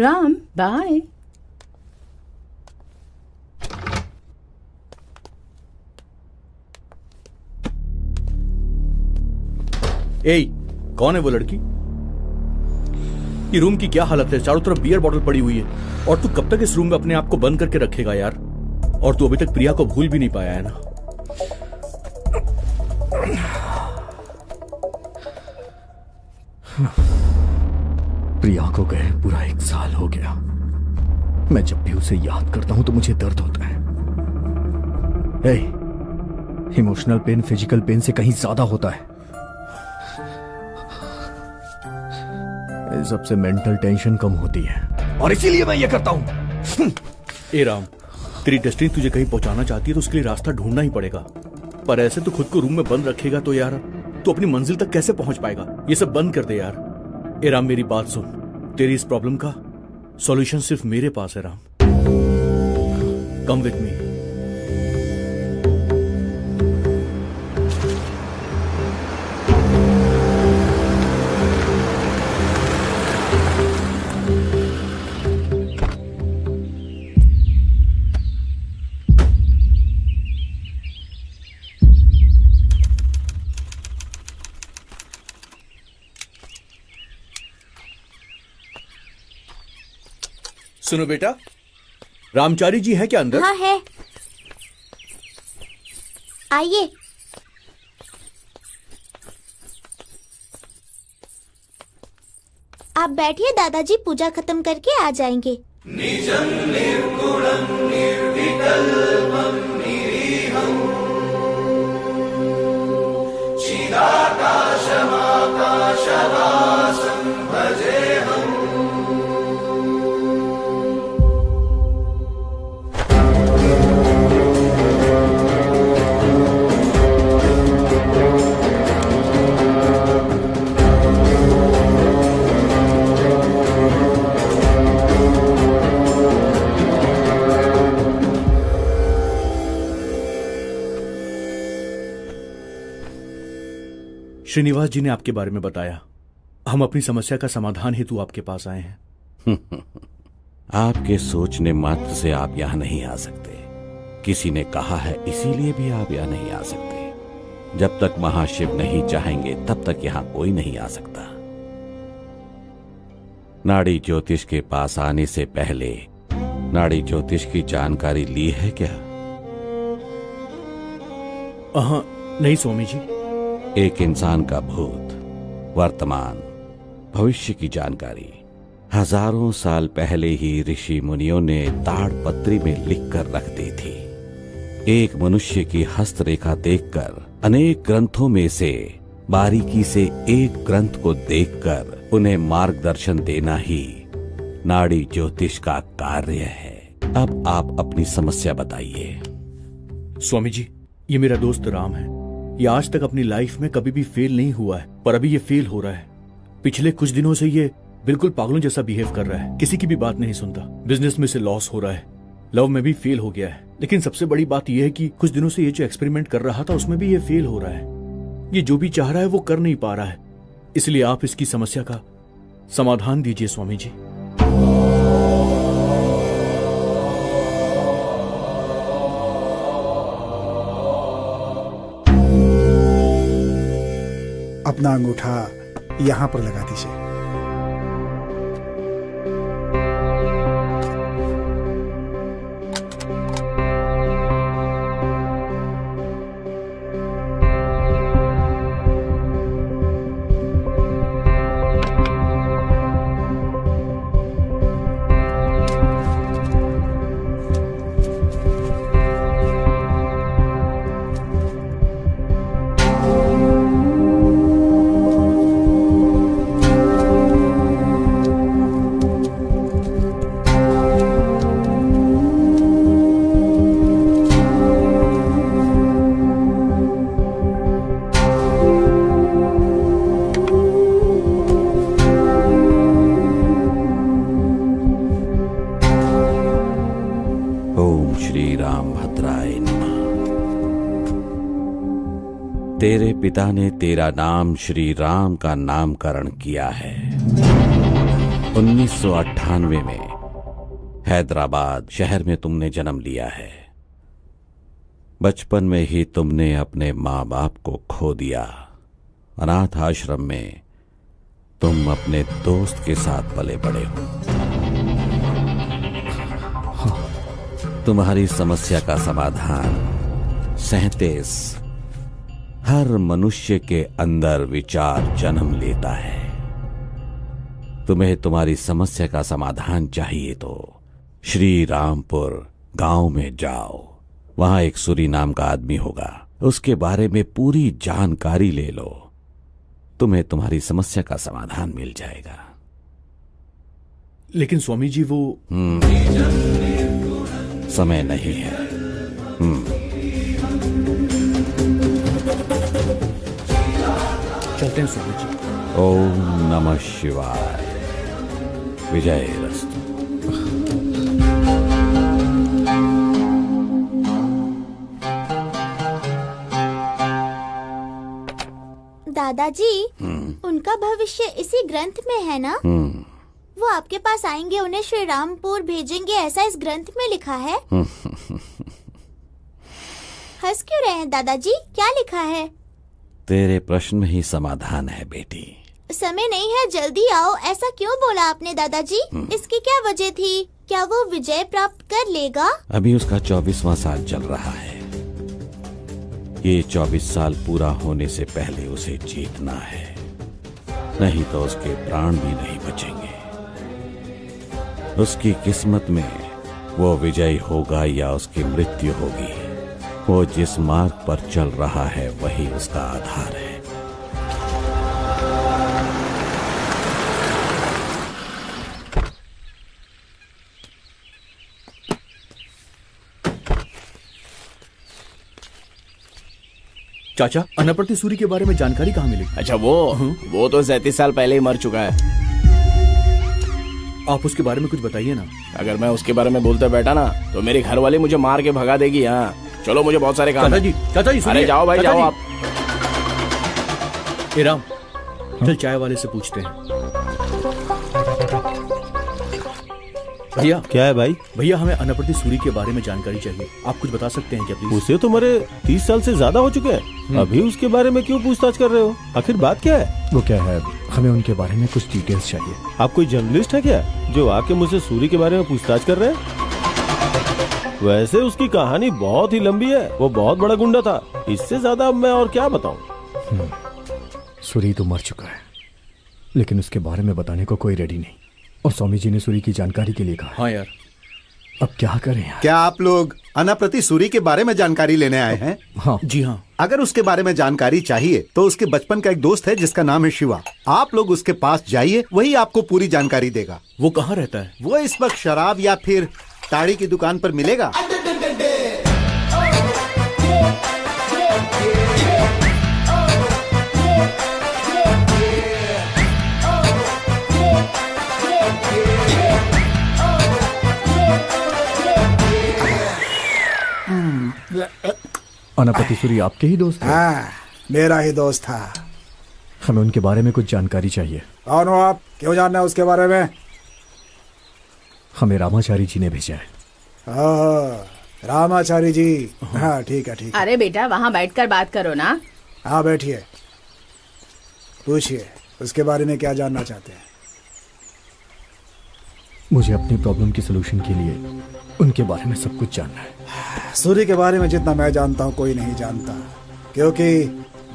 Ram bye. ए, कौन है वो लड़की? ये रूम की क्या हालत है? चारों तरफ बियर बॉटल पड़ी हुई है। और तू कब तक इस रूम में अपने आप को बंद करके रखेगा यार? और तू अभी तक प्रिया को भूल भी नहीं पाया है ना? प्रिया को गए पूरा 1 साल हो गया। मैं जब भी उसे याद करता हूं तो मुझे दर्द होता है। इमोशनल पेन फिजिकल पेन से कहीं ज्यादा होता है। इस सबसे मेंटल टेंशन कम होती है और इसीलिए मैं ये करता हूं। ए राम, तेरी डेस्टिनी तुझे कहीं पहुंचाना चाहती है तो उसके लिए रास्ता ढूंढना ही पड़ेगा। पर ऐसे तो खुद को रूम में बंद रखेगा तो यार तू अपनी मंजिल तक कैसे पहुंच पाएगा? ये सब बंद कर दे यार। ए राम, मेरी बात सुन। तेरी इस प्रॉब्लम का सॉल्यूशन सिर्फ मेरे पास है राम। Come with me. सुनो बेटा, रामचारी जी है क्या अंदर? हाँ है, आइए। आप बैठिए, दादाजी पूजा खत्म करके आ जाएंगे। निजं निर्गुणं निर्विकल्पं निरीहं चिदाकाशमाकाशवासं भजेऽहम्। श्रीनिवास जी ने आपके बारे में बताया। हम अपनी समस्या का समाधान हेतु आपके पास आए हैं। आपके सोचने मात्र से आप यहां नहीं आ सकते। किसी ने कहा है, इसीलिए भी आप यहां नहीं आ सकते। जब तक महाशिव नहीं चाहेंगे तब तक यहां कोई नहीं आ सकता। नाड़ी ज्योतिष के पास आने से पहले नाड़ी ज्योतिष की जानकारी ली है क्या? हाँ, नहीं स्वामी जी। एक इंसान का भूत, वर्तमान, भविष्य की जानकारी हजारों साल पहले ही ऋषि मुनियों ने ताड़पत्री में लिखकर रख दी थी। एक मनुष्य की हस्तरेखा देखकर अनेक ग्रंथों में से बारीकी से एक ग्रंथ को देखकर उन्हें मार्गदर्शन देना ही नाड़ी ज्योतिष का कार्य है। अब आप अपनी समस्या बताइए। स्वामी जी, ये मेरा दोस्त राम है। ये आज तक अपनी लाइफ में कभी भी फेल नहीं हुआ है, पर अभी ये फेल हो रहा है। पिछले कुछ दिनों से ये बिल्कुल पागलों जैसा बिहेव कर रहा है, किसी की भी बात नहीं सुनता। बिजनेस में से लॉस हो रहा है, लव में भी फेल हो गया है। लेकिन सबसे बड़ी बात यह है कि कुछ दिनों से ये जो एक्सपेरिमेंट कर रहा था उसमें भी ये फेल हो रहा है। ये जो भी चाह रहा है वो कर नहीं पा रहा है। इसलिए आप इसकी समस्या का समाधान दीजिए स्वामी जी। अपना अंगूठा यहां पर लगा दीजिए। तेरे पिता ने तेरा नाम श्री राम का नामकरण किया है। 1998 में हैदराबाद शहर में तुमने जन्म लिया है। बचपन में ही तुमने अपने माँ बाप को खो दिया। अनाथ आश्रम में तुम अपने दोस्त के साथ पले बड़े हो। तुम्हारी समस्या का समाधान 37 हर मनुष्य के अंदर विचार जन्म लेता है। तुम्हें तुम्हारी समस्या का समाधान चाहिए तो श्री रामपुर गांव में जाओ। वहां एक सूरी नाम का आदमी होगा, उसके बारे में पूरी जानकारी ले लो। तुम्हें तुम्हारी समस्या का समाधान मिल जाएगा। लेकिन स्वामी जी वो समय नहीं है। चलते हैं स्वामी जी। ओम नमः शिवाय। विजयरस्तु। दादाजी, उनका भविष्य इसी ग्रंथ में है ना? वो आपके पास आएंगे, उन्हें श्री रामपुर भेजेंगे, ऐसा इस ग्रंथ में लिखा है। हंस क्यों रहे हैं दादाजी? क्या लिखा है? तेरे प्रश्न में ही समाधान है बेटी। समय नहीं है, जल्दी आओ। ऐसा क्यों बोला आपने दादाजी? इसकी क्या वजह थी? क्या वो विजय प्राप्त कर लेगा? अभी उसका 24वां साल चल रहा है। ये 24 साल पूरा होने से पहले उसे जीतना है, नहीं तो उसके प्राण भी नहीं बचेंगे। उसकी किस्मत में वो विजयी होगा या उसकी मृत्यु होगी। वो जिस मार्ग पर चल रहा है वही उसका आधार है। चाचा, अनाप्रति सूरी के बारे में जानकारी कहाँ मिली? अच्छा, वो तो 37 साल पहले ही मर चुका है। आप उसके बारे में कुछ बताइए ना। अगर मैं उसके बारे में बोलते बैठा ना तो मेरी घर वाली मुझे मार के भगा देगी। हाँ चलो, मुझे बहुत सारे काम है। चाचा जी अरे जाओ भाई, जाओ आप। ए राम, चल चाय वाले से पूछते हैं। भैया। क्या है भाई? भैया, हमें अनाप्रति सूरी के बारे में जानकारी चाहिए। आप कुछ बता सकते हैं क्या प्लीज? उसे तो मरे 30 साल से ज्यादा हो चुके हैं। अभी उसके बारे में क्यों पूछताछ कर रहे हो? आखिर बात क्या है? वो क्या है, हमें उनके बारे में कुछ डिटेल्स चाहिए। आप कोई जर्नलिस्ट है क्या जो आके मुझसे सूरी के बारे में पूछताछ कर रहे हैं? वैसे उसकी कहानी बहुत ही लंबी है। वो बहुत बड़ा गुंडा था। इससे ज्यादा अब मैं और क्या बताऊं? सूरी तो मर चुका है, लेकिन उसके बारे में बताने को कोई रेडी नहीं। और स्वामी जी ने सूरी की जानकारी के लिए कहा। हाँ यार, अब क्या करें यार? क्या आप लोग अनाप्रति सूरी के बारे में जानकारी लेने आए हैं? हाँ जी हाँ। अगर उसके बारे में जानकारी चाहिए तो उसके बचपन का एक दोस्त है जिसका नाम है शिवा। आप लोग उसके पास जाइए, वही आपको पूरी जानकारी देगा। वो कहाँ रहता है? वो इस वक्त शराब या फिर ताड़ी की दुकान पर मिलेगा। अनाप्रति सूरी आपके ही दोस्त है? हाँ, मेरा ही दोस्त था। हमें उनके बारे में कुछ जानकारी चाहिए। कौन हो आप? क्यों जानना है उसके बारे में? हमें रामाचारी जी ने भेजा है। रामाचारी जी। हाँ ठीक है, ठीक है। अरे बेटा, वहाँ बैठकर बात करो ना। हाँ बैठिए, पूछिए उसके बारे में क्या जानना चाहते हैं। मुझे अपनी प्रॉब्लम की सलूशन के लिए उनके बारे में सब कुछ जानना है। सूरी के बारे में जितना मैं जानता हूँ कोई नहीं जानता, क्योंकि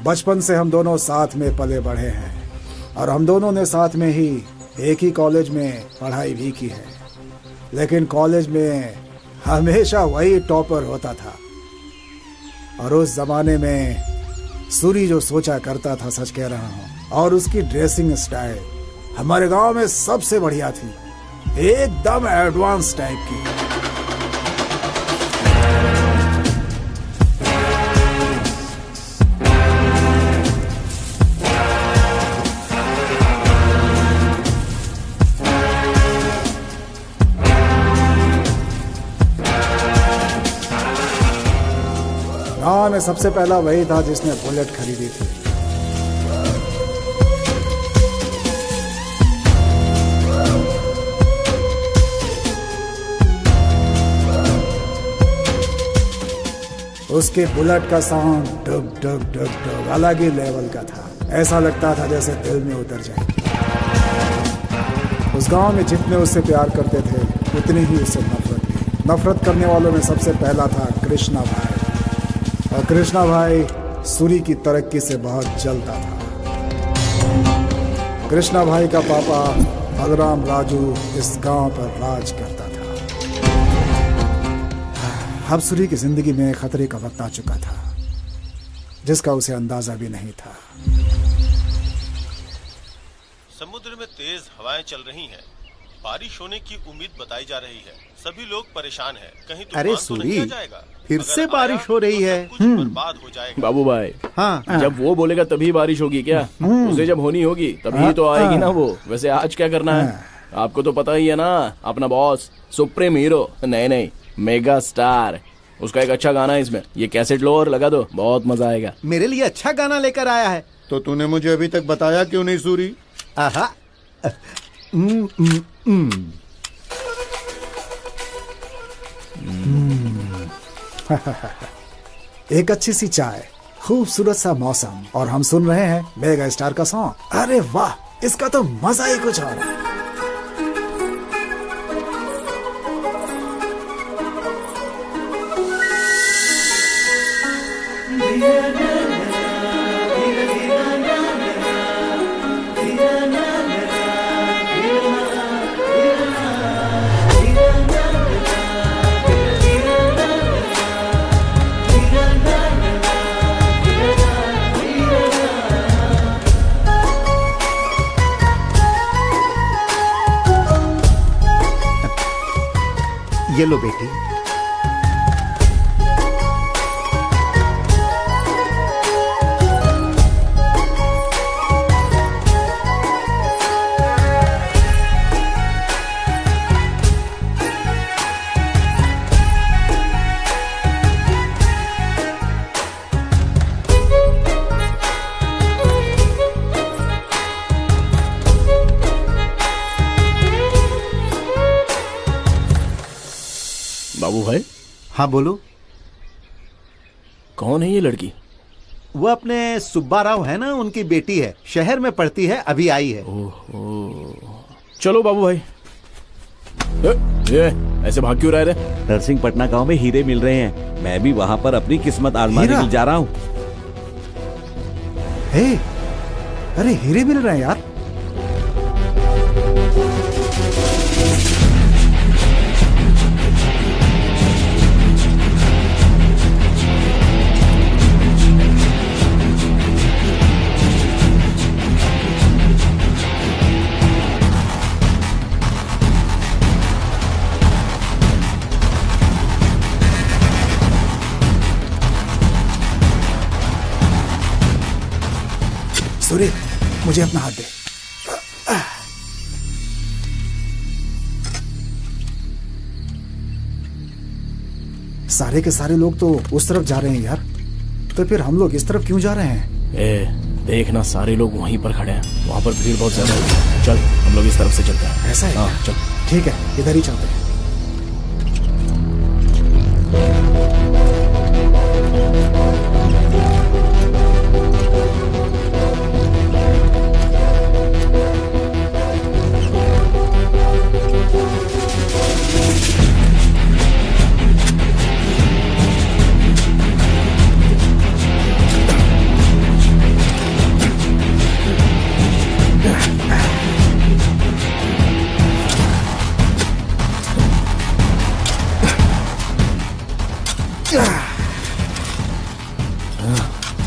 बचपन से हम दोनों साथ में पले बढ़े हैं और हम दोनों ने साथ में ही एक ही कॉलेज में पढ़ाई भी की है। लेकिन कॉलेज में हमेशा वही टॉपर होता था और उस जमाने में सूरी जो सोचा करता था, सच कह रहा हूँ, और उसकी ड्रेसिंग स्टाइल हमारे गांव में सबसे बढ़िया थी, एकदम एडवांस टाइप की। गांव में सबसे पहला वही था जिसने बुलेट खरीदी थी। उसके बुलेट का साउंड डुग डुग डुग डुग अलग ही लेवल का था। ऐसा लगता था जैसे दिल में उतर जाए। उस गांव में जितने उससे प्यार करते थे उतनी ही उससे नफरत थी। नफरत करने वालों में सबसे पहला था कृष्णा भाई। और कृष्णा भाई सूरी की तरक्की से बहुत जलता था। कृष्णा भाई का पापा बलराम राजू इस गांव पर राज करता था। अब सूरी की जिंदगी में खतरे का वक्त आ चुका था जिसका उसे अंदाजा भी नहीं था। समुद्र में तेज हवाएं चल रही हैं। बारिश होने की उम्मीद बताई जा रही है। सभी लोग परेशान हैं। कहीं तूफान अरे तो नहीं आ सूरी, जाएगा? फिर अगर से आया बारिश हो रही तो है। सब कुछ बर्बाद हो जाएगा। बाबू भाई, हाँ जब वो बोलेगा तभी बारिश होगी क्या? उसे जब होनी होगी तभी तो आएगी ना वो। वैसे आज क्या करना है आपको तो पता ही है ना। अपना बॉस सुप्रीम हीरो, नहीं मेगा स्टार, उसका एक अच्छा गाना है इसमें। ये कैसेट लो और लगा दो, बहुत मजा आएगा। मेरे लिए अच्छा गाना लेकर आया है। तो तूने मुझे अभी तक बताया क्यों नहीं सूरी? आहा एक अच्छी सी चाय, खूबसूरत सा मौसम और हम सुन रहे हैं मेगा स्टार का सॉन्ग। अरे वाह, इसका तो मजा ही कुछ और है। ये लो बेटी। बाबू भाई, हाँ बोलो। कौन है ये लड़की? वो अपने सुब्बा राव है ना, उनकी बेटी है। शहर में पढ़ती है, अभी आई है। चलो बाबू भाई। ये ऐसे भाग क्यों रहे थे? नरसिंह पटना गांव में हीरे मिल रहे हैं। मैं भी वहां पर अपनी किस्मत आजमाने हीरा? के लिए जा रहा हूँ। हे, अरे हीरे मिल रहे हैं यार। सूरी, मुझे अपना हाथ दे। सारे के सारे लोग तो उस तरफ जा रहे हैं यार, तो फिर हम लोग इस तरफ क्यों जा रहे हैं? देखना, सारे लोग वहीं पर खड़े हैं। वहां पर भीड़ बहुत ज्यादा है। चल हम लोग इस तरफ से चलते हैं। ऐसा है? हाँ चल। ठीक है, इधर ही चलते हैं।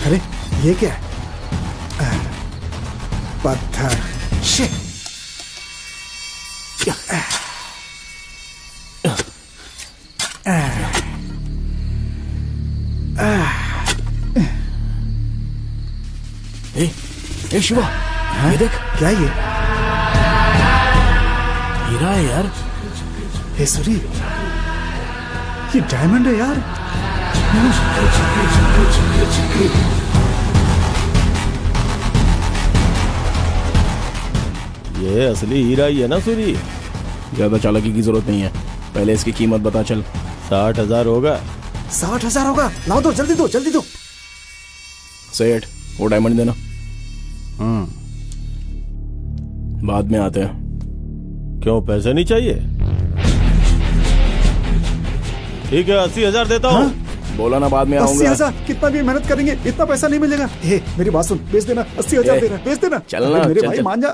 अरे ये क्या है? पत्थर। शिट। ए शिवा, ये देख। क्या ये? हीरा है यार। हे सूरी, ये डायमंड है यार। ये असली हीरा ही है ना सूरी? ज्यादा चालाकी की जरूरत नहीं है, पहले इसकी कीमत बता चल। 60,000 होगा। 60,000 होगा। लाओ दो, जल्दी दो, जल्दी दो। सेठ, वो डायमंड देना। बाद में आते हैं। क्यों, पैसे नहीं चाहिए? ठीक है, 80,000 देता हूँ। बोला ना बाद में आऊंगा। 80,000? कितना भी मेहनत करेंगे इतना पैसा नहीं मिलेगा। मेरी बात सुन, बेच देना। 80,000 दे रहा, बेच देना। चलना, मेरे चल, भाई चल। मान जा।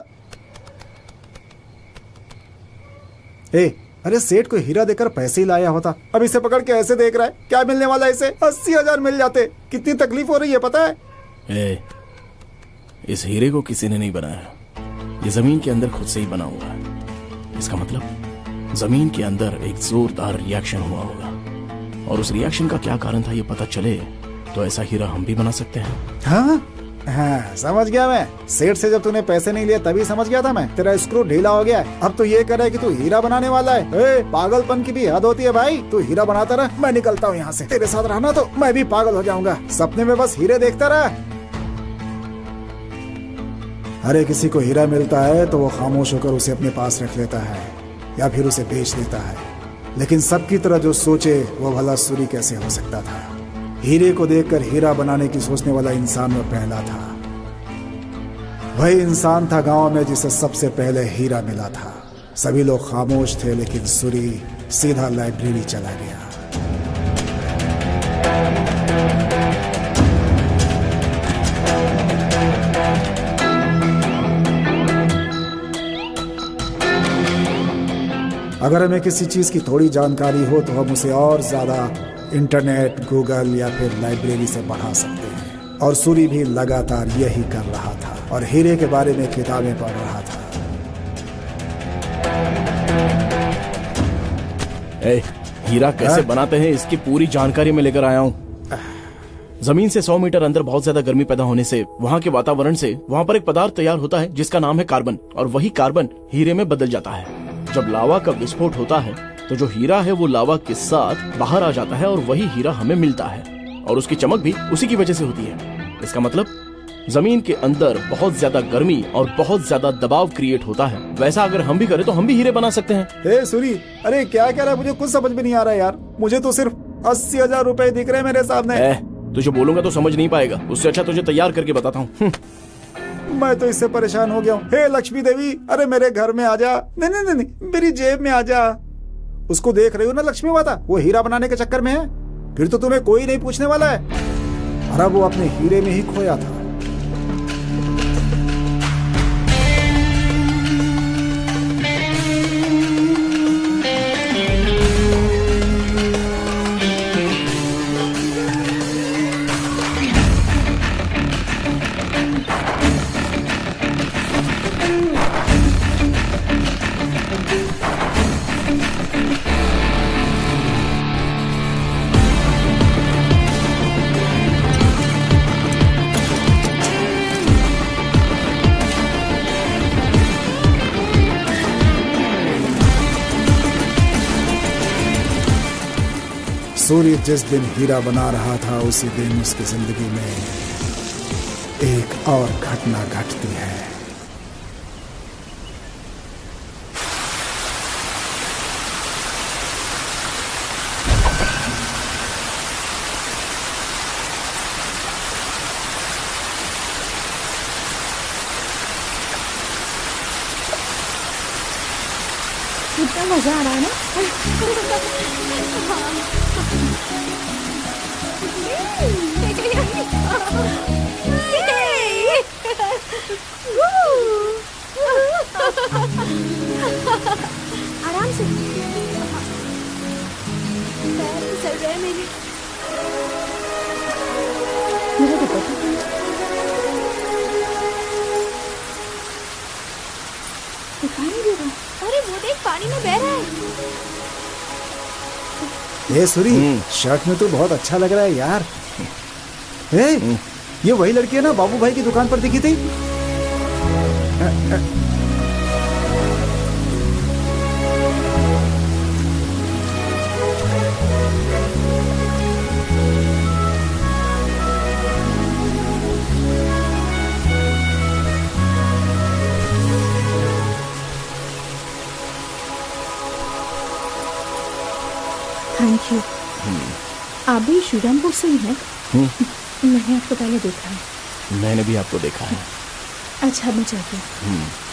अरे सेठ को हीरा देकर पैसे ही लाया होता, अब इसे पकड़ के ऐसे देख रहा है। क्या मिलने वाला है इसे? 80,000 मिल जाते। कितनी तकलीफ हो रही है पता है? इस हीरे को किसी ने नहीं बनाया, ये जमीन के अंदर खुद से ही बना हुआ है। इसका मतलब जमीन के अंदर एक जोरदार रिएक्शन हुआ होगा, और उस रिएक्शन का क्या कारण था ये पता चले तो ऐसा हीरा हम भी बना सकते हैं। हाँ, समझ गया मैं। सेठ से जब तूने पैसे नहीं लिए तभी समझ गया था मैं। तेरा स्क्रू ढीला हो गया है। अब तो ये कह रहा है कि तू हीरा बनाने वाला है। पागलपन की भी हद होती है भाई। तू हीरा बनाता रहा, मैं निकलता हूँ यहाँ से। तेरे साथ रहना तो मैं भी पागल हो जाऊंगा। सपने में बस हीरे देखता रहा। अरे किसी को हीरा मिलता है तो वो खामोश होकर उसे अपने पास रख लेता है या फिर उसे बेच देता है, लेकिन सबकी तरह जो सोचे वो भला सूरी कैसे हो सकता था। हीरे को देखकर हीरा बनाने की सोचने वाला इंसान वो पहला था। वही इंसान था गांव में जिसे सबसे पहले हीरा मिला था। सभी लोग खामोश थे, लेकिन सूरी सीधा लाइब्रेरी चला गया। अगर हमें किसी चीज की थोड़ी जानकारी हो तो हम उसे और ज्यादा इंटरनेट, गूगल या फिर लाइब्रेरी से बढ़ा सकते हैं। और सूरी भी लगातार यही कर रहा था और हीरे के बारे में किताबें पढ़ रहा था। हीरा कैसे बनाते हैं इसकी पूरी जानकारी मैं लेकर आया हूँ। जमीन से 100 मीटर अंदर बहुत ज्यादा गर्मी पैदा होने से, वहाँ के वातावरण से, वहाँ पर एक पदार्थ तैयार होता है जिसका नाम है कार्बन, और वही कार्बन हीरे में बदल जाता है। जब लावा का विस्फोट होता है तो जो हीरा है वो लावा के साथ बाहर आ जाता है और वही हीरा हमें मिलता है, और उसकी चमक भी उसी की वजह से होती है। इसका मतलब जमीन के अंदर बहुत ज्यादा गर्मी और बहुत ज्यादा दबाव क्रिएट होता है। वैसा अगर हम भी करें तो हम भी हीरे बना सकते हैं। सूरी, अरे क्या कह रहा है? मुझे कुछ समझ में नहीं आ रहा है यार। मुझे तो सिर्फ 80,000 रुपए दिख रहे हैं मेरे सामने। तुझे बोलूंगा तो समझ नहीं पाएगा, उससे अच्छा तुझे तैयार करके बताता हूँ। मैं तो इससे परेशान हो गया हूँ। हे लक्ष्मी देवी, अरे मेरे घर में आ जा। नहीं नहीं नहीं, मेरी जेब में आ जा। उसको देख रही हो ना लक्ष्मी माता, वो हीरा बनाने के चक्कर में है। फिर तो तुम्हें कोई नहीं पूछने वाला है। और अब वो अपने हीरे में ही खोया था। सूर्य जिस दिन हीरा बना रहा था उसी दिन उसकी जिंदगी में एक और घटना घटती है। कितना मजा आ रहा है ना। आराम से। पैर फिसल रहे हैं मेरे। मेरा दुपट्टा दिखाई नहीं दे रहा। अरे वो देख, पानी में बह रहा है। सूरी, शर्ट में तो बहुत अच्छा लग रहा है यार। ये वही लड़की है ना बाबू भाई की दुकान पर दिखी थी? Thank you. आप भी श्रीरामपुर से ही हैं? मैंने आपको पहले देखा है। मैंने भी आपको देखा है। अच्छा, मैं चलती हूँ।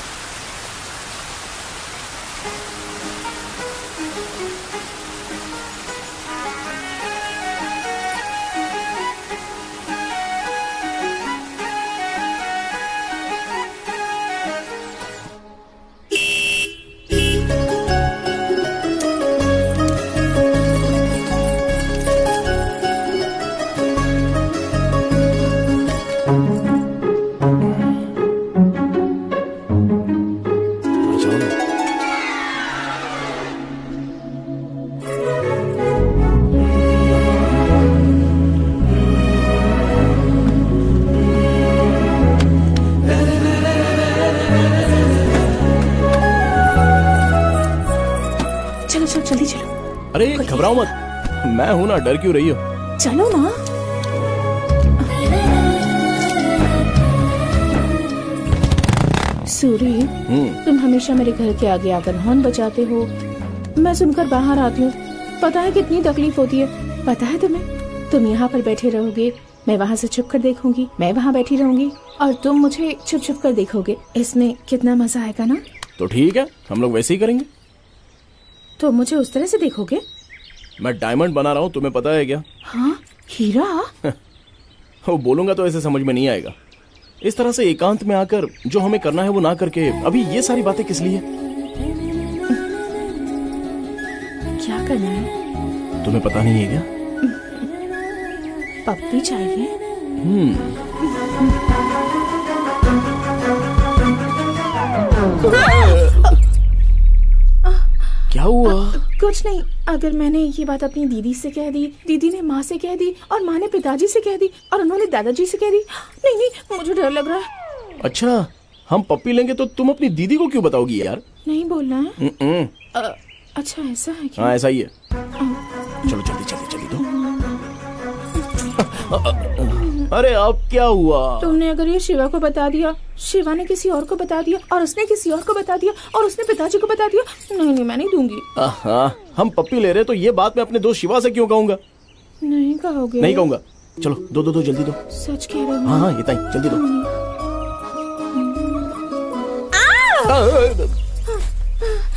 जल्दी चलो। अरे घबराओ मत, मैं हूं ना, डर क्यों रही हो? चलो ना। सूरी, तुम हमेशा मेरे घर के आगे आकर हॉर्न बजाते हो। मैं सुनकर बाहर आती हूँ। पता है कितनी तकलीफ होती है, पता है तुम्हें? तुम यहाँ पर बैठे रहोगे, मैं वहाँ से छुप कर देखूंगी, मैं वहाँ बैठी रहूंगी और तुम मुझे छुप छुप कर देखोगे। इसमें कितना मजा आएगा ना। तो ठीक है, हम लोग वैसे ही करेंगे। तो मुझे उस तरह से देखोगे? मैं डायमंड बना रहा हूँ, तुम्हें पता है क्या? हाँ, हीरा। वो बोलूंगा तो ऐसे समझ में नहीं आएगा। इस तरह से एकांत में आकर जो हमें करना है वो ना करके अभी ये सारी बातें किस लिए? क्या करना है? तुम्हें पता नहीं है क्या? पप्पी चाहिए। क्या हुआ? कुछ नहीं। अगर मैंने ये बात अपनी दीदी से कह दी, दीदी ने माँ से कह दी और माँ ने पिताजी से कह दी और उन्होंने दादाजी से कह दी। नहीं नहीं, मुझे डर लग रहा है। अच्छा, हम पप्पी लेंगे तो तुम अपनी दीदी को क्यों बताओगी यार? नहीं बोलना है। अच्छा, ऐसा है क्या? हाँ, ऐसा ही है। चलो जल्दी जल्दी जल्दी दो। अरे अब क्या हुआ? तुमने अगर ये शिवा को बता दिया, शिवा ने किसी और को बता दिया और उसने किसी और को बता दिया और उसने पिताजी को बता दिया। नहीं नहीं, मैं नहीं दूंगी। हम पप्पी ले रहे तो ये बात मैं अपने दोस्त शिवा से क्यों कहूँगा? नहीं कहोगे? नहीं कहूँगा। चलो दो दो दो, जल्दी दो। सच कह रहे हो? हाँ हाँ, ये ताई जल्दी दो।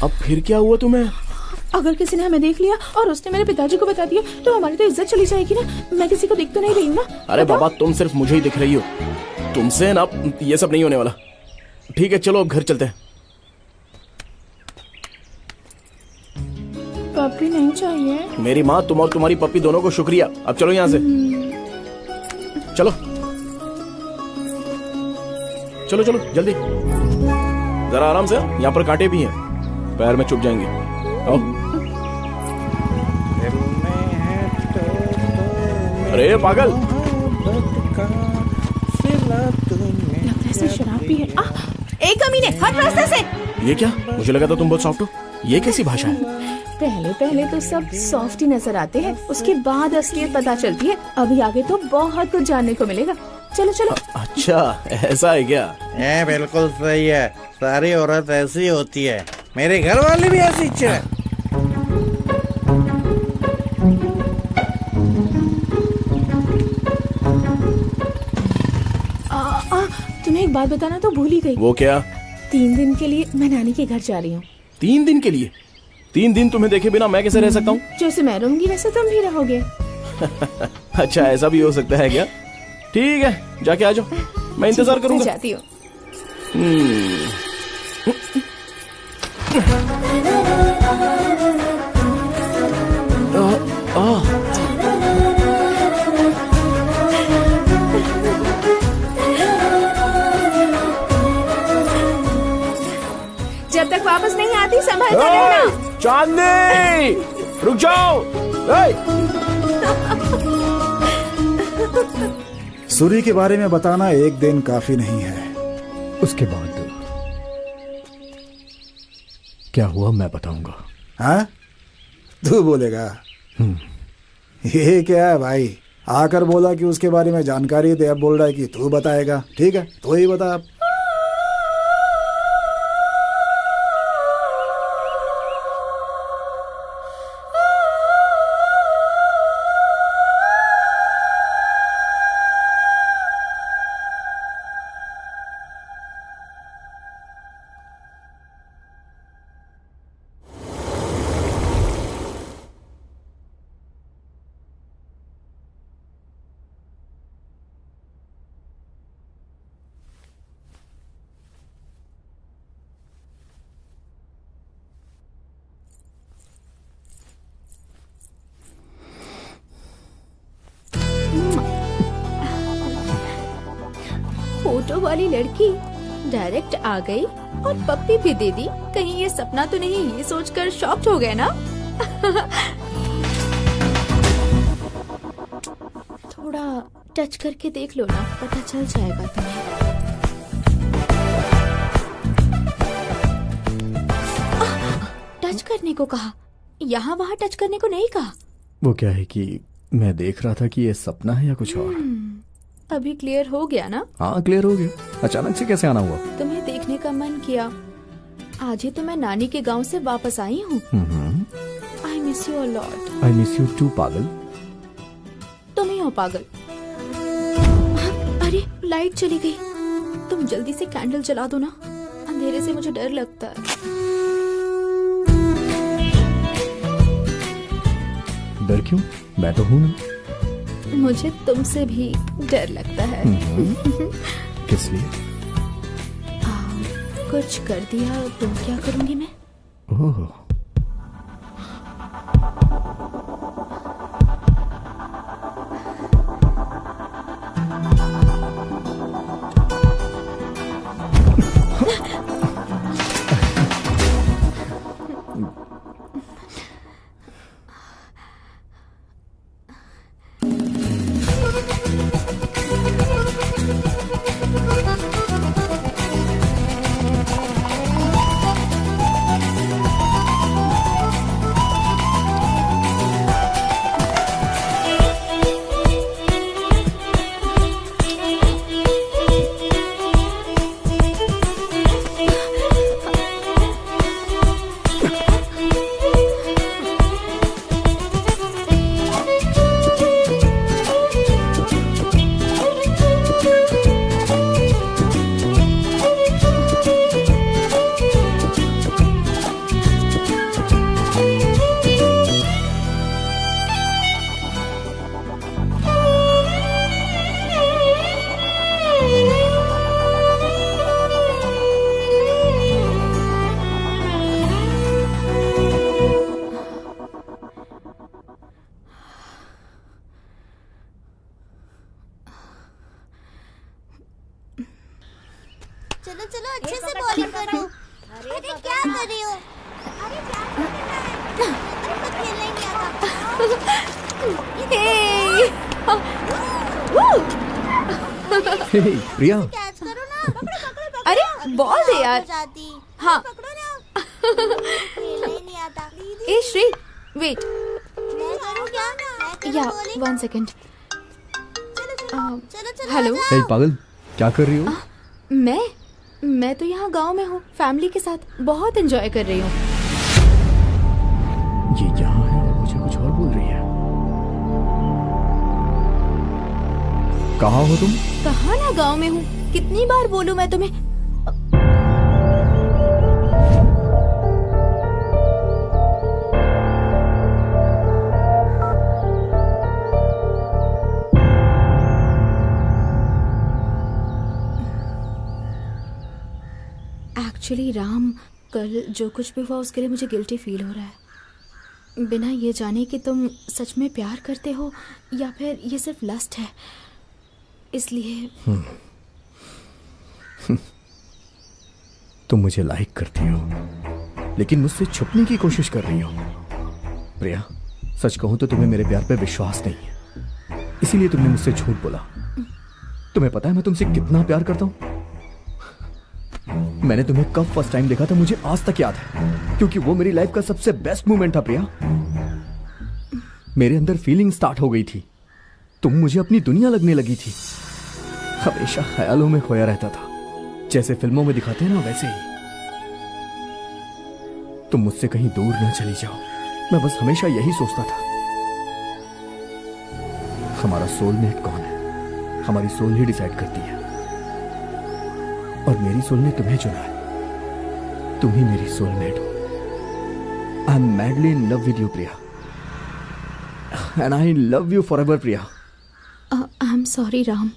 अब फिर क्या हुआ तुम्हें? अगर किसी ने हमें देख लिया और उसने मेरे पिताजी को बता दिया तो हमारी तो इज्जत चली जाएगी ना। मैं किसी को दिख तो नहीं रही हूँ ना। अरे बाबा, तुम सिर्फ मुझे ही दिख रही हो, तुमसे ना ये सब नहीं होने वाला। ठीक है, चलो अब घर चलते हैं। पप्पी नहीं चाहिए। मेरी माँ, तुम और तुम्हारी पप्पी दोनों को शुक्रिया। अब चलो यहाँ से। चलो चलो चलो जल्दी, जरा आराम से, यहाँ पर कांटे भी हैं, पैर में चुभ जाएंगे। आओ। अरे पागल, लगता है शराब भी है। एक कमीने, हट रास्ते से। ये क्या? मुझे लगा था तुम बहुत सॉफ्ट हो। ये कैसी भाषा है? पहले पहले तो सब सॉफ्ट ही नजर आते हैं, उसके बाद असलियत पता चलती है। अभी आगे तो बहुत कुछ जानने को मिलेगा। चलो चलो। अच्छा, ऐसा है क्या? बिल्कुल सही है, सारी औरत ऐसी होती है, मेरे घर वाले भी ऐसी है। तुम्हें एक बात बताना तो भूल ही गई। वो क्या? 3 दिन के लिए मैं नानी के घर जा रही हूँ। 3 दिन के लिए? 3 दिन तुम्हें देखे बिना मैं कैसे रह सकता हूँ? जैसे मैं रहूंगी वैसे तुम भी रहोगे। अच्छा, ऐसा भी हो सकता है क्या? ठीक है, जाके आ जाओ, मैं इंतजार करूंगा। जाती हूँ। जब तक वापस नहीं आती संभल कर रहना। चांदनी, रुक जाओ। सूरी के बारे में बताना एक दिन काफी नहीं है। उसके बाद क्या हुआ मैं बताऊंगा। हाँ, तू बोलेगा? ये क्या है भाई? आकर बोला कि उसके बारे में जानकारी दे, अब बोल रहा है कि तू बताएगा। ठीक है, तो ही बता अब। फोटो वाली लड़की डायरेक्ट आ गई और पप्पी भी दे दी। कहीं ये सपना तो नहीं, ये सोचकर शॉक्ड हो गए ना। थोड़ा टच करके देख लो ना, पता चल जाएगा तुम्हें। टच करने को कहा, यहाँ वहाँ टच करने को नहीं कहा। वो क्या है कि मैं देख रहा था कि ये सपना है या कुछ और। अभी क्लियर हो गया ना? हाँ क्लियर हो गया। अचानक से कैसे आना हुआ? तुम्हें देखने का मन किया। आज ही तो मैं नानी के गांव से वापस आई हूँ। I miss you a lot. I miss you too पागल। तुम ही हो पागल। अरे लाइट चली गई। तुम जल्दी से कैंडल जला दो ना, अंधेरे से मुझे डर लगता है। डर क्यों? मैं तो हूँ ना। मुझे तुमसे भी डर लगता है। किस लिए? कुछ कर दिया तो क्या करूंगी मैं? ओह चलो चलो अच्छे से बॉलिंग करो। अरे क्या कर रही हो? अरे क्या खेलना ही नहीं आता। हे प्रिया, कैच करो ना। पकड़ो। अरे बॉल दे यार। हाँ पकड़ो ना। खेलना ही नहीं आता। ए श्री वेट। मैं करूँ क्या? या 1 सेकंड। चलो हेलो। हे पागल, क्या कर रही हो? मैं तो यहाँ गांव में हूँ, फैमिली के साथ बहुत एंजॉय कर रही हूँ। ये यहाँ है और मुझे कुछ और बोल रही है। कहाँ हो तुम? कहाँ ना गांव में हूँ, कितनी बार बोलूँ मैं तुम्हें। एक्चुअली राम, कल जो कुछ भी हुआ उसके लिए मुझे गिल्टी फील हो रहा है। बिना ये जाने कि तुम सच में प्यार करते हो या फिर ये सिर्फ लस्ट है, इसलिए। तुम मुझे लाइक करती हो लेकिन मुझसे छुपने की कोशिश कर रही हो। प्रिया, सच कहूं तो तुम्हें मेरे प्यार पे विश्वास नहीं है, इसीलिए तुमने मुझसे झूठ बोला। तुम्हें पता है मैं तुमसे कितना प्यार करता हूं? मैंने तुम्हें कब फर्स्ट टाइम देखा था मुझे आज तक याद है, क्योंकि वो मेरी लाइफ का सबसे बेस्ट मोमेंट था। प्रिया, मेरे अंदर फीलिंग स्टार्ट हो गई थी। तुम मुझे अपनी दुनिया लगने लगी थी। हमेशा ख्यालों में खोया रहता था, जैसे फिल्मों में दिखाते हैं ना वैसे ही। तुम मुझसे कहीं दूर न चली जाओ, मैं बस हमेशा यही सोचता था। हमारा सोलमेट कौन है? हमारी सोल ही डिसाइड करती है, और मेरी सोल ने तुम्हें चुना है। तुम ही मेरी सोलमेट हो। I am madly in love with you Priya, and I love you forever Priya. I am sorry Ram.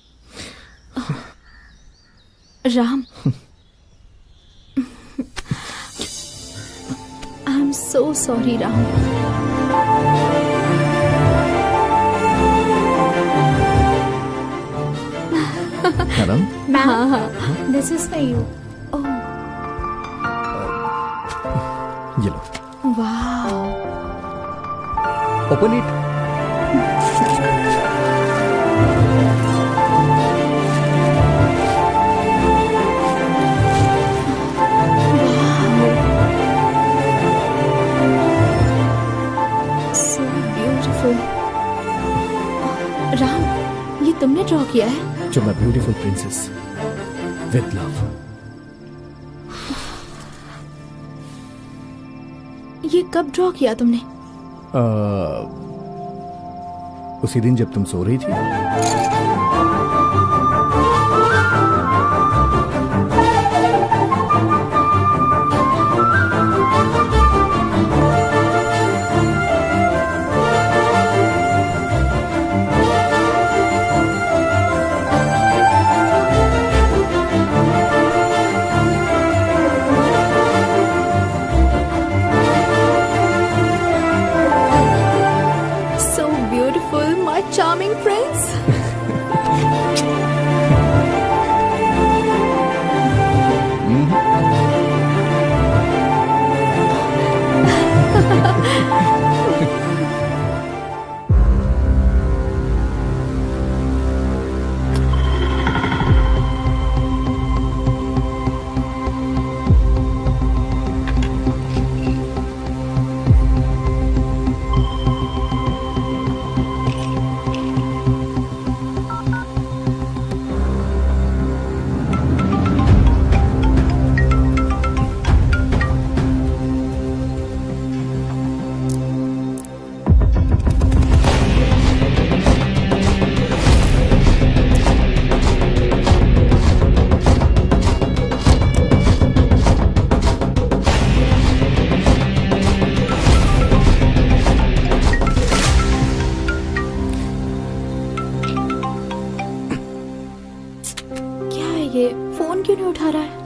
Ram, I am so sorry Ram. Madam हाँ हाँ, दिस इज फॉर यू। ये लो। वाह, open it. So beautiful. Ram, ये तुमने draw किया है? जो मैं ब्यूटीफुल प्रिंसेस विद लव। ये कब ड्रॉ किया तुमने? उसी दिन जब तुम सो रही थी। So beautiful, my charming prince. क्या है ये? फोन क्यों नहीं उठा रहा है?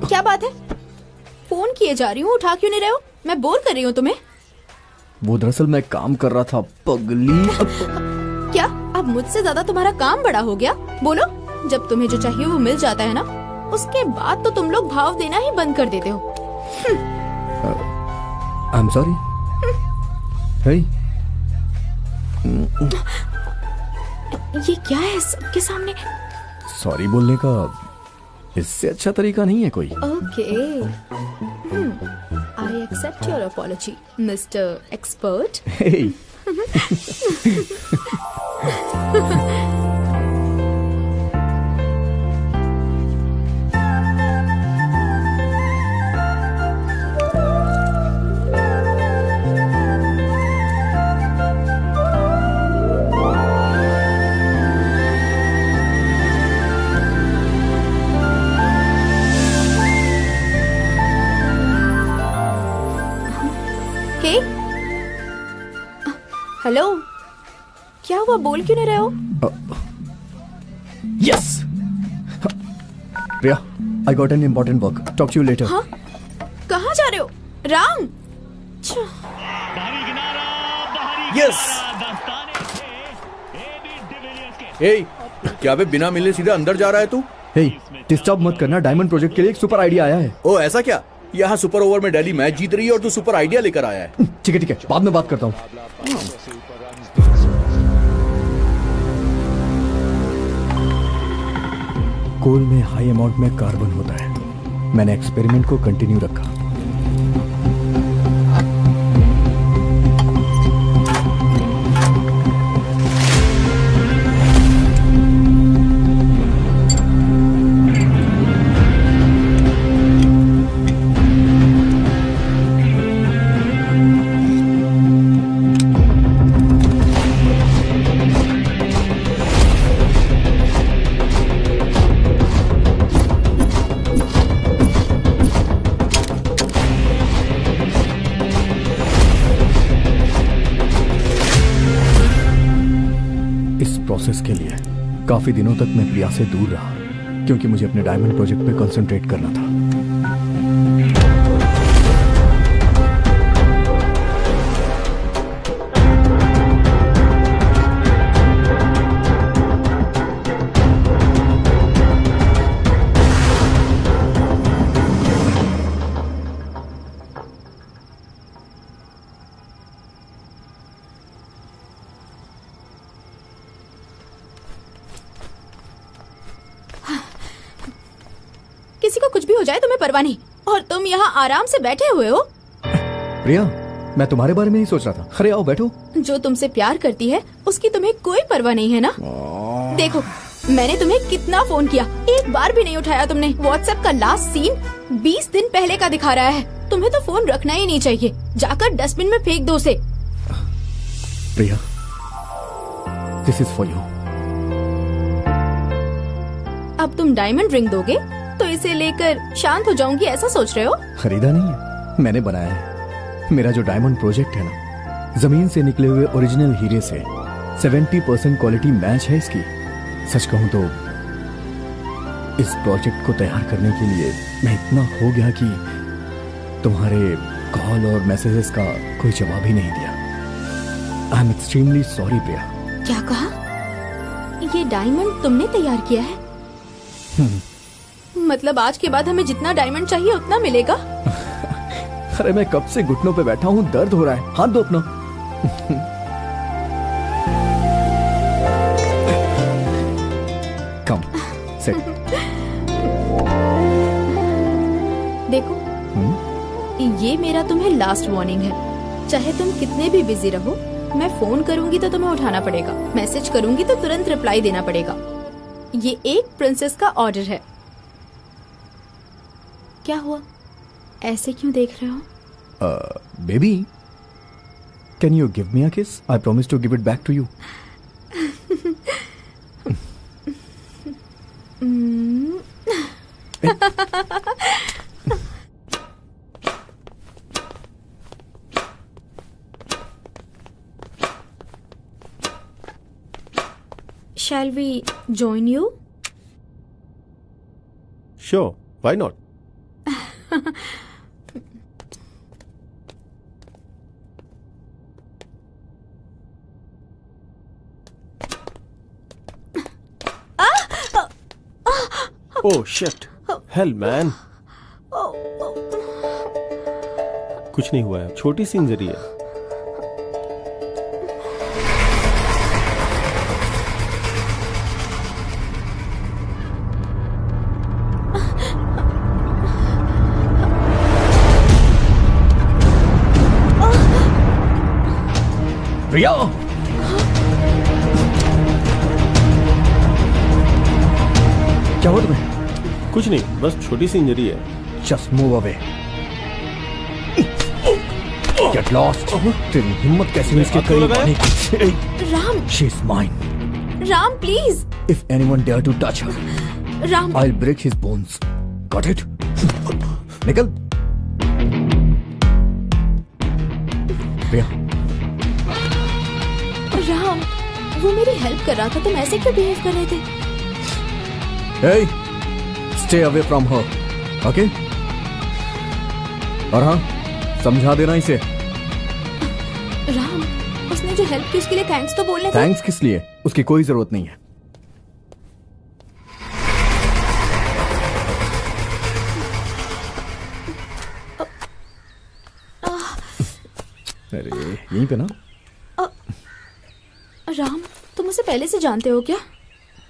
क्या बात है? फोन किए जा रही हूँ, उठा क्यों नहीं रहे हो? मैं बोर कर रही हूँ तुम्हें? वो दरअसल मैं काम कर रहा था पगली। क्या अब मुझसे ज्यादा तुम्हारा काम बड़ा हो गया? बोलो, जब तुम्हें जो चाहिए वो मिल जाता है ना, उसके बाद तो तुम लोग भाव देना ही बंद कर देते हो। I am sorry. ये क्या है सबके सामने? सॉरी बोलने का इससे अच्छा तरीका नहीं है कोई। Okay, I accept your apology mister expert. Hey. Hello, क्या हुआ? बोल क्यों नहीं रहे हो? Yes. Priya, I got an important work. Talk to you later. हाँ? कहाँ जा रहे हो? राम! यस। हे, क्या बे बिना मिले सीधे अंदर जा रहा है तू? Hey, डिस्टर्ब मत करना। डायमंड प्रोजेक्ट के लिए एक सुपर आइडिया आया है। ओ ऐसा क्या? यहाँ सुपर ओवर में दिल्ली मैच जीत रही है और तू सुपर आइडिया लेकर आया है। ठीक है, बाद में बात करता हूँ। कोल में हाई अमाउंट में कार्बन होता है। मैंने एक्सपेरिमेंट को कंटिन्यू रखा। प्रोसेस के लिए काफी दिनों तक मैं प्रिया से दूर रहा, क्योंकि मुझे अपने डायमंड प्रोजेक्ट पे कंसंट्रेट करना था। किसी को कुछ भी हो जाए तुम्हें परवाह नहीं, और तुम यहाँ आराम से बैठे हुए हो। प्रिया, मैं तुम्हारे बारे में ही सोच रहा था। अरे आओ बैठो। जो तुमसे प्यार करती है उसकी तुम्हें कोई परवाह नहीं है ना। देखो, मैंने तुम्हें कितना फोन किया, एक बार भी नहीं उठाया तुमने। व्हाट्सएप का लास्ट सीन 20 दिन पहले का दिखा रहा है। तुम्हें तो फोन रखना ही नहीं चाहिए, जाकर डस्टबिन में फेंक दो उसे। प्रिया, दिस इज फॉर यू। अब तुम डायमंड रिंग दोगे तो इसे लेकर शांत हो जाऊंगी, ऐसा सोच रहे हो? खरीदा नहीं है, मैंने बनाया है। मेरा जो डायमंड प्रोजेक्ट है ना, जमीन से निकले हुए ओरिजिनल हीरे से 70% क्वालिटी मैच है इसकी। सच कहूं तो इस प्रोजेक्ट को तैयार करने के लिए मैं इतना हो गया कि तुम्हारे कॉल और मैसेजेस का कोई जवाब ही नहीं दिया। आई एम एक्सट्रीमली सॉरी प्रिया। क्या कहा? ये डायमंड तुमने तैयार किया है? मतलब आज के बाद हमें जितना डायमंड चाहिए उतना मिलेगा? अरे मैं कब से घुटनों पे बैठा हूँ, दर्द हो रहा है। हाथ दो अपना। कम सेट। देखो, ये मेरा तुम्हें लास्ट वार्निंग है। चाहे तुम कितने भी बिजी रहो, मैं फोन करूंगी तो तुम्हें उठाना पड़ेगा, मैसेज करूंगी तो तुरंत रिप्लाई देना पड़ेगा। ये एक प्रिंसेस का ऑर्डर है। क्या हुआ, ऐसे क्यों देख रहे हो? Baby, can you give me a kiss? I promise to give it back to you. Shall we join you? Sure, why not? Oh shit! Hell man! कुछ नहीं हुआ है, छोटी सी इंजरी है। प्रिया, क्या हुआ तुम्हें? कुछ नहीं, बस छोटी सी इंजरी है। Just move away. Get lost. तेरी हिम्मत कैसे हुई इसके करीब आने की? Ram, She's mine. Ram please. If anyone dare to touch her, Ram, I'll break his bones. Got it? निकल। प्रिया, राम, वो मेरी हेल्प कर रहा था, तुम ऐसे क्यों बिहेव कर रहे थे? hey, stay away from her. Okay? और हाँ, समझा देना इसे। राम, उसने जो हेल्प की उसके लिए थैंक्स तो बोलने थे। थैंक्स किस लिए? उसकी कोई जरूरत नहीं है। अरे यहीं पे ना। राम, तुम उसे पहले से जानते हो क्या?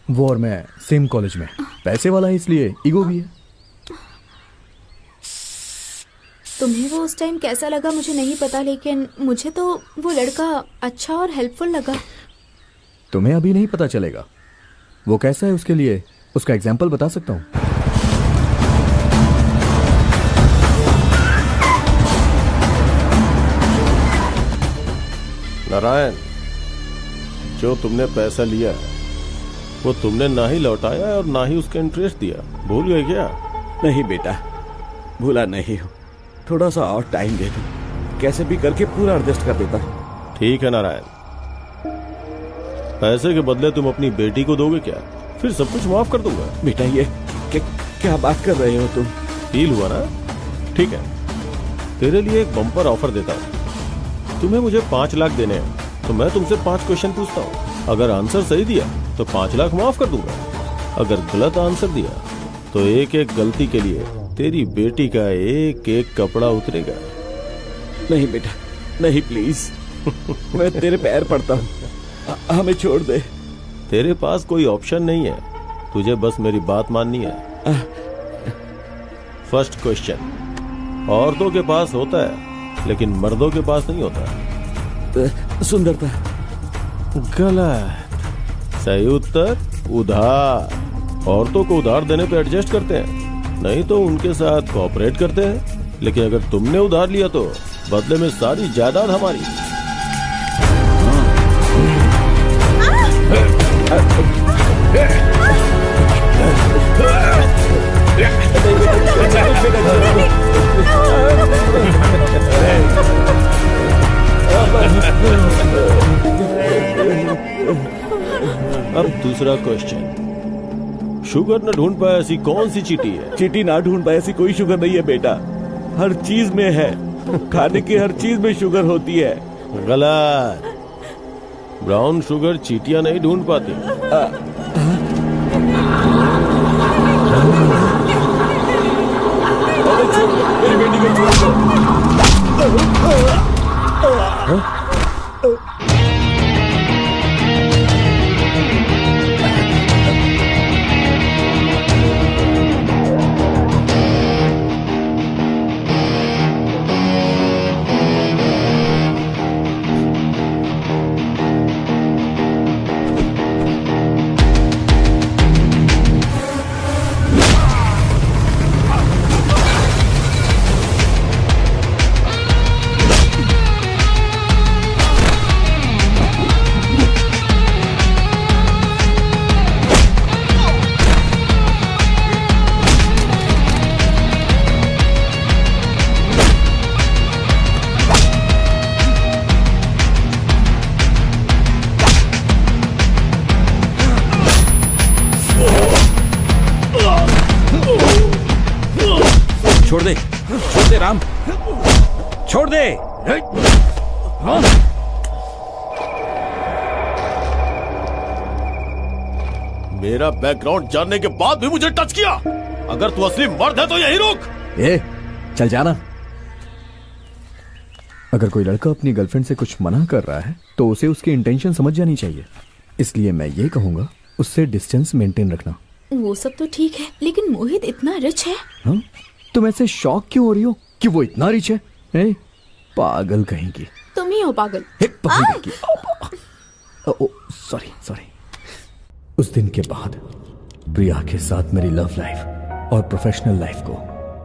वो और मैं सेम कॉलेज में। पैसे वाला है इसलिए ईगो भी है। तुम्हें वो उस टाइम कैसा लगा मुझे नहीं पता, लेकिन मुझे तो वो लड़का अच्छा और हेल्पफुल लगा। तुम्हें अभी नहीं पता चलेगा वो कैसा है। उसके लिए उसका एग्जाम्पल बता सकता हूँ। नारायण, जो तुमने पैसा लिया वो तुमने ना ही लौटाया और ना ही उसका इंटरेस्ट दिया। भूल गए क्या? नहीं बेटा, भूला नहीं हूँ। थोड़ा सा और टाइम दे दो, कैसे भी करके पूरा एडजस्ट कर देता हूँ। ठीक है नारायण, पैसे के बदले तुम अपनी बेटी को दोगे क्या? फिर सब कुछ माफ कर दूंगा। बेटा ये क्या बात कर रहे हो तुम? फील हुआ ना? ठीक है, तेरे लिए एक बम्पर ऑफर देता हूँ। तुम्हें मुझे 5 लाख देने हैं तो मैं तुमसे 5 क्वेश्चन पूछता हूँ। अगर आंसर सही दिया तो 5 लाख माफ कर दूंगा। अगर गलत आंसर दिया तो एक एक गलती के लिए तेरी बेटी का एक एक कपड़ा उतरेगा। नहीं बेटा, नहीं प्लीज, मैं तेरे पैर पड़ता हूँ, हमें छोड़ दे। तेरे पास कोई ऑप्शन नहीं है, तुझे बस मेरी बात माननी है। फर्स्ट क्वेश्चन, औरतों के पास होता है लेकिन मर्दों के पास नहीं होता। सुंदरता। गलत। सही उत्तर उधार। औरतों को उधार देने पे एडजस्ट करते हैं, नहीं तो उनके साथ कोऑपरेट करते हैं। लेकिन अगर तुमने उधार लिया तो बदले में सारी जायदाद हमारी। अब दूसरा क्वेश्चन, शुगर न ढूंढ पाए ऐसी कौन सी चीटी है? चीटी ना ढूंढ पाए ऐसी कोई शुगर नहीं है बेटा, हर चीज में है। खाने की हर चीज में शुगर होती है। गलत। ब्राउन शुगर चीटियां नहीं ढूंढ पाती। मेरी बेटी को छोड़ दो। छोड़ दे राम, छोड़ दे। हाँ? मेरा बैकग्राउंड जानने के बाद भी मुझे टच किया। अगर तू असली मर्द है तो यही रुक। चल जाना। अगर कोई लड़का अपनी गर्लफ्रेंड से कुछ मना कर रहा है तो उसे उसकी इंटेंशन समझ जानी चाहिए। इसलिए मैं ये कहूंगा उससे डिस्टेंस मेंटेन रखना। वो सब तो ठीक है, लेकिन मोहित इतना रिच है। हाँ? तुम ऐसे शॉक क्यों हो रही हो कि वो इतना रिच है? पागल कहेंगी। तुम ही हो पागल। सॉरी। उस दिन के बाद प्रिया के साथ मेरी लव लाइफ और प्रोफेशनल लाइफ को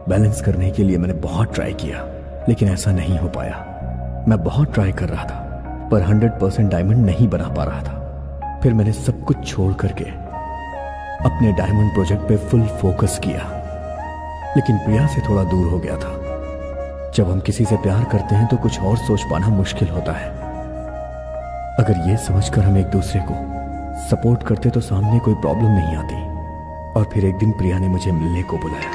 बैलेंस करने के लिए मैंने बहुत ट्राई किया, लेकिन ऐसा नहीं हो पाया। मैं बहुत ट्राई कर रहा था पर 100% डायमंड नहीं बना पा रहा था। फिर मैंने सब कुछ छोड़ करके अपने डायमंड प्रोजेक्ट पे फुल फोकस किया, लेकिन प्रिया से थोड़ा दूर हो गया था। जब हम किसी से प्यार करते हैं तो कुछ और सोच पाना मुश्किल होता है। अगर ये समझकर हम एक दूसरे को सपोर्ट करते तो सामने कोई प्रॉब्लम नहीं आती। और फिर एक दिन प्रिया ने मुझे मिलने को बुलाया।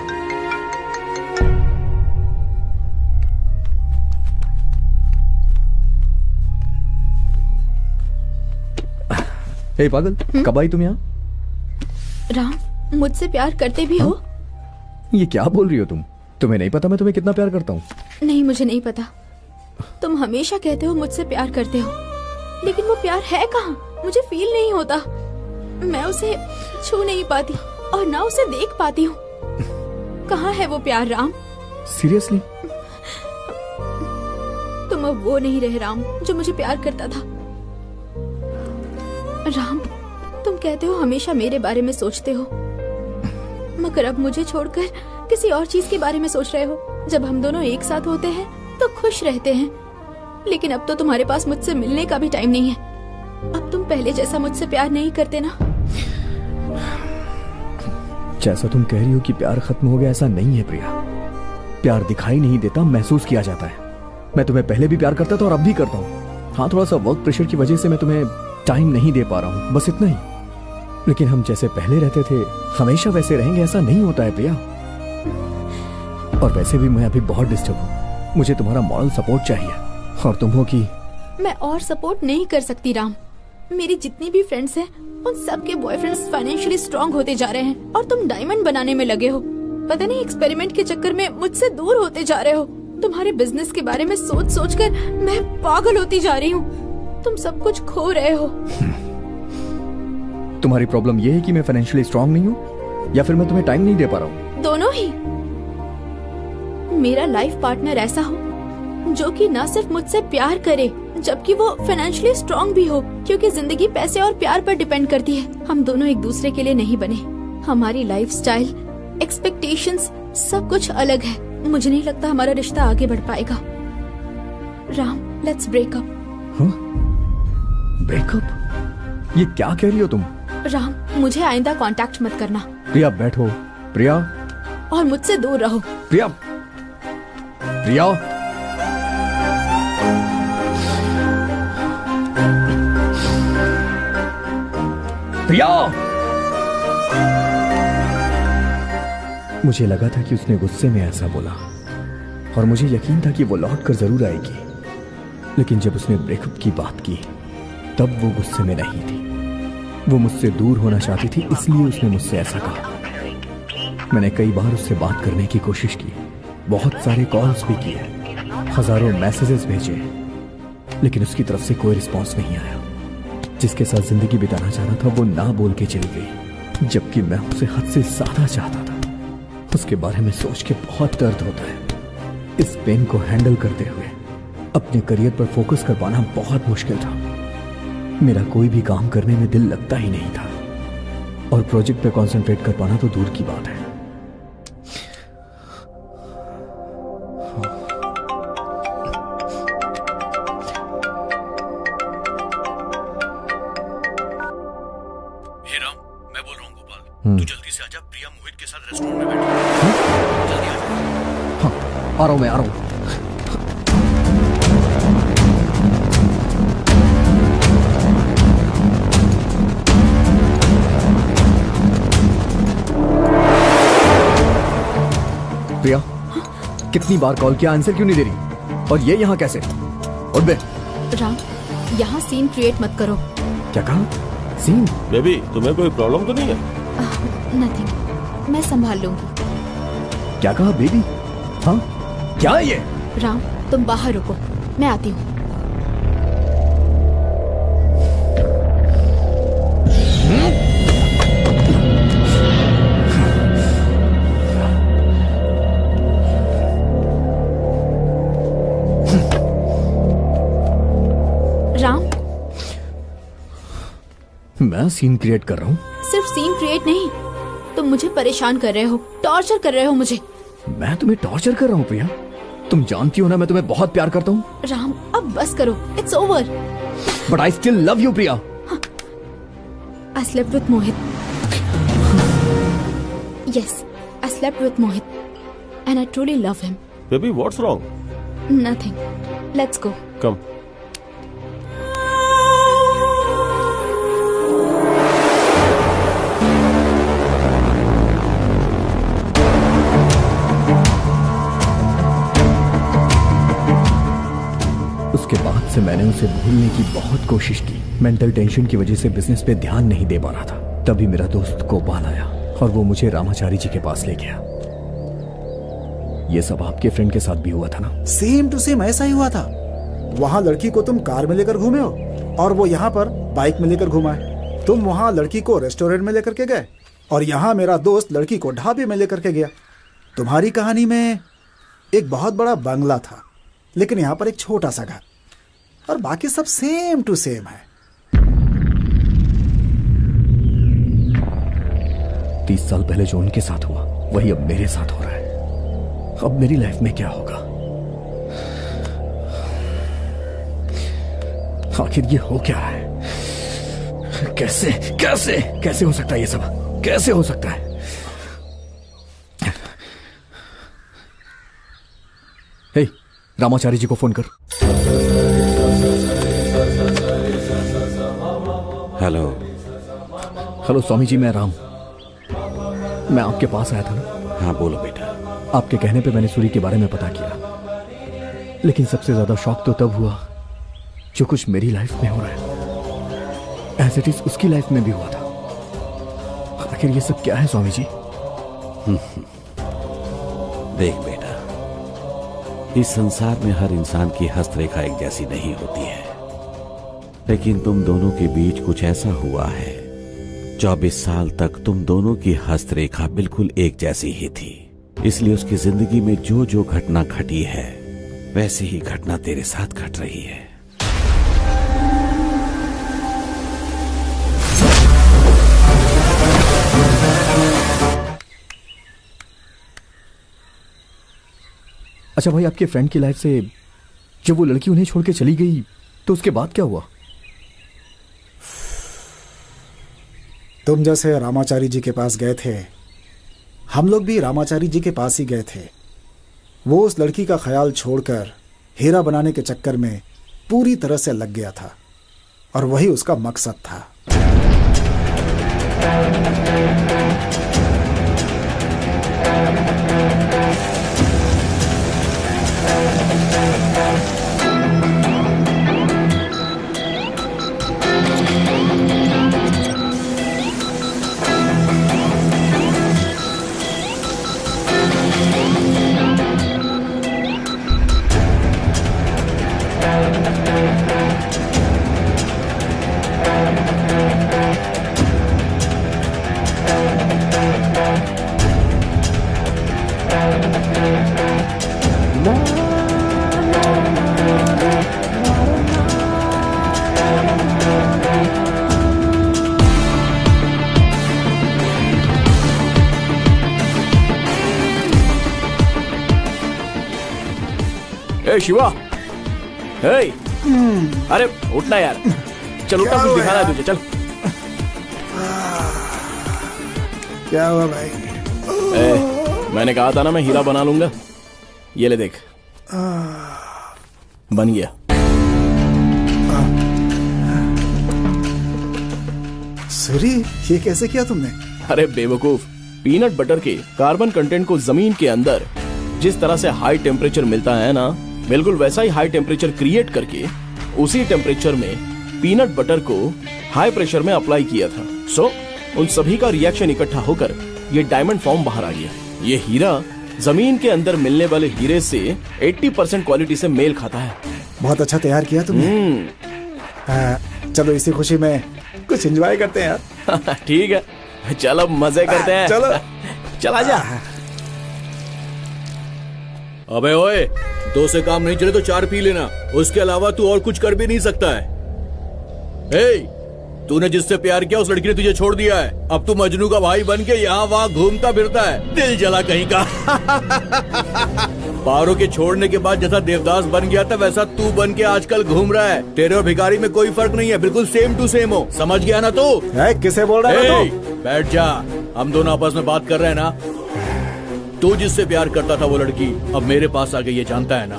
हे पागल, कब आई तुम यहाँ? राम, मुझसे प्यार करते भी हो? ये क्या बोल रही हो तुम? तुम्हें नहीं पता मैं तुम्हें कितना प्यार करता हूँ? नहीं, मुझे नहीं पता। तुम हमेशा कहते हो मुझसे प्यार करते हो, लेकिन वो प्यार है कहाँ? मुझे फील नहीं होता। मैं उसे छू नहीं पाती और ना उसे देख पाती हूँ। कहाँ है वो प्यार राम? सीरियसली? तुम अब वो नहीं रहे राम जो मुझे प्यार करता था। राम, तुम कहते हो हमेशा मेरे बारे में सोचते हो, मगर अब मुझे छोड़कर किसी और चीज के बारे में सोच रहे हो। जब हम दोनों एक साथ होते हैं तो खुश रहते हैं, लेकिन अब तो तुम्हारे पास मुझसे मिलने का भी टाइम नहीं है। अब तुम पहले जैसा मुझसे प्यार नहीं करते ना। जैसा तुम कह रही हो कि प्यार खत्म हो गया, ऐसा नहीं है प्रिया। प्यार दिखाई नहीं देता, महसूस किया जाता है। मैं तुम्हें पहले भी प्यार करता था और अब भी करता हूँ। हाँ, थोड़ा सा वर्क प्रेशर की वजह से मैं तुम्हें टाइम नहीं दे पा रहा हूं, बस इतना ही। लेकिन हम जैसे पहले रहते थे हमेशा वैसे रहेंगे ऐसा नहीं होता है प्रिया। और वैसे भी मैं अभी बहुत डिस्टर्ब हूं, मुझे तुम्हारा मॉरल सपोर्ट चाहिए। और तुम हो कि मैं और सपोर्ट नहीं कर सकती राम। मेरी जितनी भी फ्रेंड्स हैं उन सबके बॉयफ्रेंड्स फाइनेंशियली स्ट्रांग होते जा रहे हैं और तुम डायमंड बनाने में लगे हो। पता नहीं एक्सपेरिमेंट के चक्कर में मुझसे दूर होते जा रहे हो। तुम्हारे बिजनेस के बारे में सोच सोच कर मैं पागल होती जा रही हूँ। तुम सब कुछ खो रहे हो। तुम्हारी प्रॉब्लम ये है कि मैं फाइनेंशियली स्ट्रांग नहीं हूँ या फिर मैं तुम्हें टाइम नहीं दे पा रहा हूँ? दोनों ही। मेरा लाइफ पार्टनर ऐसा हो जो कि न सिर्फ मुझसे प्यार करे जबकि वो फाइनेंशियली स्ट्रांग भी हो, क्योंकि जिंदगी पैसे और प्यार पर डिपेंड करती है। हम दोनों एक दूसरे के लिए नहीं बने। हमारी लाइफस्टाइल, एक्सपेक्टेशंस सब कुछ अलग है। मुझे नहीं लगता हमारा रिश्ता आगे बढ़ पाएगा। Ram, let's break up. Breakup? ये क्या कह रही हो तुम? राम, मुझे आइंदा कांटेक्ट मत करना। प्रिया बैठो। प्रिया। और मुझसे दूर रहो। प्रिया। प्रिया। प्रिया। मुझे लगा था कि उसने गुस्से में ऐसा बोला और मुझे यकीन था कि वो लौट कर जरूर आएगी, लेकिन जब उसने ब्रेकअप की बात की तब वो गुस्से में नहीं थी। वो मुझसे दूर होना चाहती थी, इसलिए उसने मुझसे ऐसा कहा। मैंने कई बार उससे बात करने की कोशिश की, बहुत सारे कॉल्स भी किए, हजारों मैसेजेस भेजे, लेकिन उसकी तरफ से कोई रिस्पॉन्स नहीं आया। जिसके साथ जिंदगी बिताना चाह रहा था वो ना बोल के चली गई, जबकि मैं उसे हद से ज्यादा चाहता था। उसके बारे में सोच के बहुत दर्द होता है। इस पेन को हैंडल करते हुए अपने करियर पर फोकस कर पाना बहुत मुश्किल था। मेरा कोई भी काम करने में दिल लगता ही नहीं था और प्रोजेक्ट पे कंसंट्रेट कर पाना तो दूर की बात है। तू जल्दी से आजा, प्रिया मोहित के साथ रेस्टोरेंट में बैठी है। जल्दी आजा। हाँ, आ रहा हूं, मैं आ रहा हूं। प्रिया, कितनी बार कॉल किया, आंसर क्यों नहीं दे रही? और ये यहाँ कैसे? उठ बे। राम, यहाँ सीन क्रिएट मत करो। क्या कहा? सीन? बेबी, तुम्हें कोई प्रॉब्लम तो नहीं है? नथिंग, मैं संभाल लूंगी। क्या कहा बेबी? हाँ, क्या है ये? राम, तुम बाहर रुको, मैं आती हूँ। राम, मैं सीन क्रिएट कर रहा हूँ? सिर्फ सीन क्रिएट नहीं, तुम मुझे परेशान कर रहे हो, टॉर्चर कर रहे हो मुझे। मैं तुम्हें टॉर्चर कर रहा हूँ प्रिया? तुम जानती हो ना मैं तुम्हें बहुत प्यार करता हूँ। राम, अब बस करो, it's over. But I still love you Priya. I slept with Mohit. Yes, I slept with Mohit, and I truly love him. Baby, what's wrong? Nothing. Let's go. Come. उसके बाद से मैंने उसे भूलने की बहुत कोशिश की। मेंटल टेंशन की वजह से बिजनेस पे ध्यान नहीं दे पा रहा था। तभी मेरा दोस्त गोपाल आया और वो मुझे रामाचारी जी के पास ले गया। ये सब आपके फ्रेंड के साथ भी हुआ था ना? सेम टू सेम ऐसा ही हुआ था। वहाँ लड़की को तुम कार में लेकर घूमे हो और वो यहाँ पर बाइक में लेकर घुमा है। तुम वहाँ लड़की को रेस्टोरेंट में लेकर के गए और यहाँ मेरा दोस्त लड़की को ढाबे में लेकर के गया। तुम्हारी कहानी में एक बहुत बड़ा बंगला था, लेकिन यहाँ पर एक छोटा सा घर, और बाकी सब सेम टू सेम है। 30 साल पहले जो उनके साथ हुआ वही अब मेरे साथ हो रहा है। अब मेरी लाइफ में क्या होगा? आखिर ये हो क्या है? कैसे कैसे कैसे हो सकता है ये सब? कैसे हो सकता है? हे, रामाचारी जी को फोन कर। हेलो। हेलो स्वामी जी, मैं राम। मैं आपके पास आया था ना। हाँ बोलो बेटा। आपके कहने पे मैंने सूरी के बारे में पता किया, लेकिन सबसे ज्यादा शौक तो तब हुआ जो कुछ मेरी लाइफ में हो रहा है एज इट इज उसकी लाइफ में भी हुआ था। आखिर ये सब क्या है स्वामी जी? देख बेटा, इस संसार में हर इंसान की हस्तरेखा एक जैसी नहीं होती है, लेकिन तुम दोनों के बीच कुछ ऐसा हुआ है। 24 साल तक तुम दोनों की हस्तरेखा बिल्कुल एक जैसी ही थी, इसलिए उसकी जिंदगी में जो जो घटना घटी है वैसी ही घटना तेरे साथ घट रही है। अच्छा भाई, आपके फ्रेंड की लाइफ से जब वो लड़की उन्हें छोड़ के चली गई तो उसके बाद क्या हुआ? तुम जैसे रामाचारी जी के पास गए थे, हम लोग भी रामाचारी जी के पास ही गए थे। वो उस लड़की का ख्याल छोड़कर हीरा बनाने के चक्कर में पूरी तरह से लग गया था, और वही उसका मकसद था। ए शिवा, हे, अरे उठना यार, चल उठना, कुछ दिखाना है तुझे, चल। क्या हुआ भाई? मैंने कहा था ना मैं हीरा बना लूंगा। ये ले देख, बन गया। सूरी, ये कैसे किया तुमने? अरे बेवकूफ, पीनट बटर के कार्बन कंटेंट को जमीन के अंदर जिस तरह से हाई टेम्परेचर मिलता है ना, बिल्कुल वैसा ही हाई टेम्परेचर क्रिएट करके उसी टेम्परेचर में पीनट बटर को हाई प्रेशर में अप्लाई किया था। सो उन सभी का रिएक्शन इकट्ठा होकर ये डायमंड फॉर्म बाहर आ गया। ये हीरा जमीन के अंदर मिलने वाले हीरे से 80% क्वालिटी से मेल खाता है। बहुत अच्छा तैयार किया तुमने। चलो इसी खुशी में कुछ एंजॉय करते हैं यार। ठीक है, चलो मजे करते हैं। चलो चला जा। अबे ओए, 2 से काम नहीं चले तो 4 पी लेना, उसके अलावा तू और कुछ कर भी नहीं सकता है। तूने जिससे प्यार किया उस लड़की ने तुझे छोड़ दिया है। अब तू मजनू का भाई बन के यहाँ वहाँ घूमता फिरता है, दिल जला कहीं का। पारो के छोड़ने के बाद जैसा देवदास बन गया था वैसा तू बन के आजकल घूम रहा है। तेरे और भिखारी में कोई फर्क नहीं है, बिल्कुल सेम टू सेम हो। समझ गया ना तू? किसे बोल रहा है तू? बैठ जा, हम दोनों आपस में बात कर रहे हैं ना। तू जिससे प्यार करता था वो लड़की अब मेरे पास आ गई, ये जानता है ना।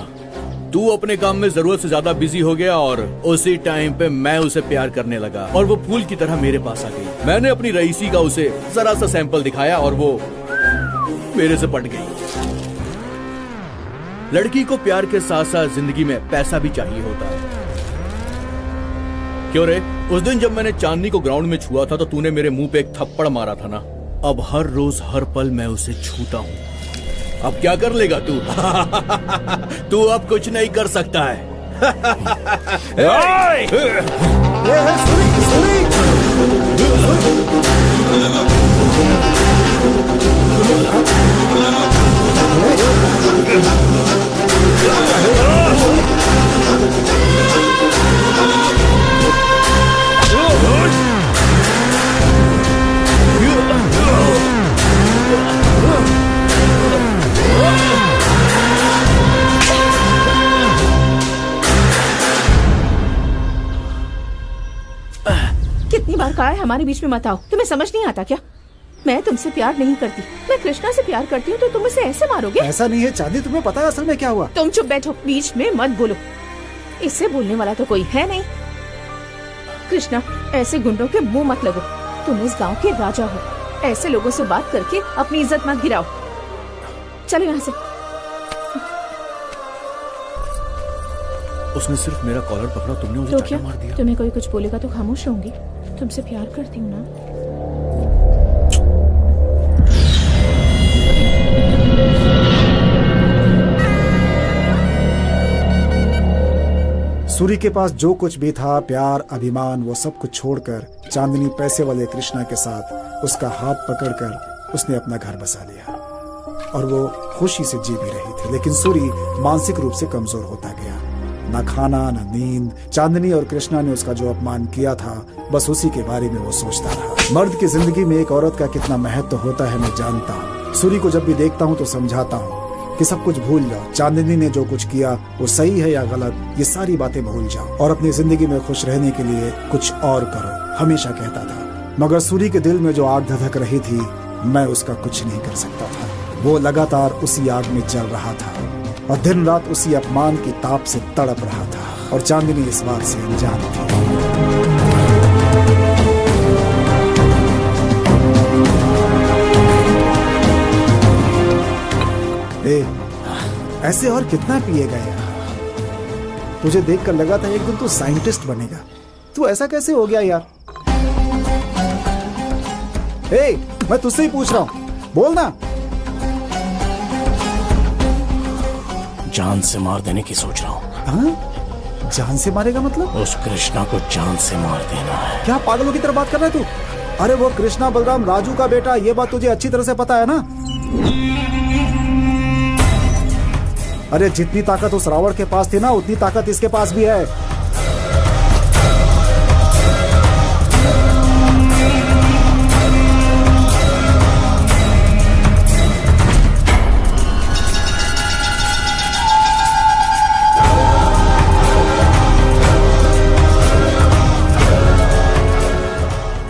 तू अपने काम में जरूरत से ज्यादा बिजी हो गया और उसी टाइम पे मैं उसे प्यार करने लगा और वो फूल की तरह मेरे पास आ गई। मैंने अपनी रईसी का उसे जरा सा सैंपल दिखाया और वो मेरे से पट गई। लड़की को प्यार के साथ साथ जिंदगी में पैसा भी चाहिए होता है। क्यों रे, उस दिन जब मैंने चांदनी को ग्राउंड में छुआ था तो तूने मेरे मुंह पे एक थप्पड़ मारा था ना। अब हर रोज हर पल मैं उसे छूता हूँ। अब क्या कर लेगा तू? तू अब कुछ नहीं कर सकता है। कितनी बार कहा है हमारे बीच में मत आओ, तुम्हें समझ नहीं आता क्या? मैं तुमसे प्यार नहीं करती, मैं कृष्णा से प्यार करती हूँ, तो तुम इसे ऐसे मारोगे? ऐसा नहीं है चांदी, तुम्हें पता है असल में क्या हुआ? तुम चुप बैठो, बीच में मत बोलो। इससे बोलने वाला तो कोई है नहीं। कृष्णा, ऐसे गुंडों के मुंह मत लगो। तुम इस गांव के राजा हो, ऐसे लोगों से बात करके अपनी इज्जत मत गिराओ। चलो यहाँ से। उसने सिर्फ मेरा कॉलर पकड़ा, तुमने उसे तो चाटा क्या मार दिया। तुम्हें कोई कुछ बोलेगा तो खामोश रहूंगी। तुमसे प्यार करती हूँ ना। सूरी के पास जो कुछ भी था, प्यार, अभिमान, वो सब कुछ छोड़कर चांदनी पैसे वाले कृष्णा के साथ उसका हाथ पकड़कर उसने अपना घर बसा लिया और वो खुशी से जी भी रही थी। लेकिन सूरी मानसिक रूप से कमजोर होता गया। ना खाना, ना नींद। चांदनी और कृष्णा ने उसका जो अपमान किया था, बस उसी के बारे में वो सोचता रहा। मर्द की जिंदगी में एक औरत का कितना महत्व होता है मैं जानता हूँ। सूरी को जब भी देखता हूँ तो समझाता हूँ कि सब कुछ भूल जाओ। चांदनी ने जो कुछ किया वो सही है या गलत, ये सारी बातें भूल जाओ और अपनी जिंदगी में खुश रहने के लिए कुछ और करो, हमेशा कहता था। मगर सूरी के दिल में जो आग धधक रही थी, मैं उसका कुछ नहीं कर सकता था। वो लगातार उसी आग में जल रहा था और दिन रात उसी अपमान की ताप से तड़प रहा था और चांदनी इस बात से अनजान थी। ऐसे और कितना पिएगा यार? तुझे देखकर लगा था एक दिन तू साइंटिस्ट बनेगा। तू ऐसा कैसे हो गया यार? मैं तुझसे ही पूछ रहा हूँ, बोल ना। जान से मार देने की सोच रहा हूँ। जान से मारेगा मतलब? उस कृष्णा को जान से मार देना है। क्या पागलों की तरह बात कर रहा है तू? अरे वो कृष्णा बलराम राजू का बेटा, ये बात तुझे अच्छी तरह से पता है ना? अरे जितनी ताकत उस रावण के पास थी ना, उतनी ताकत इसके पास भी है।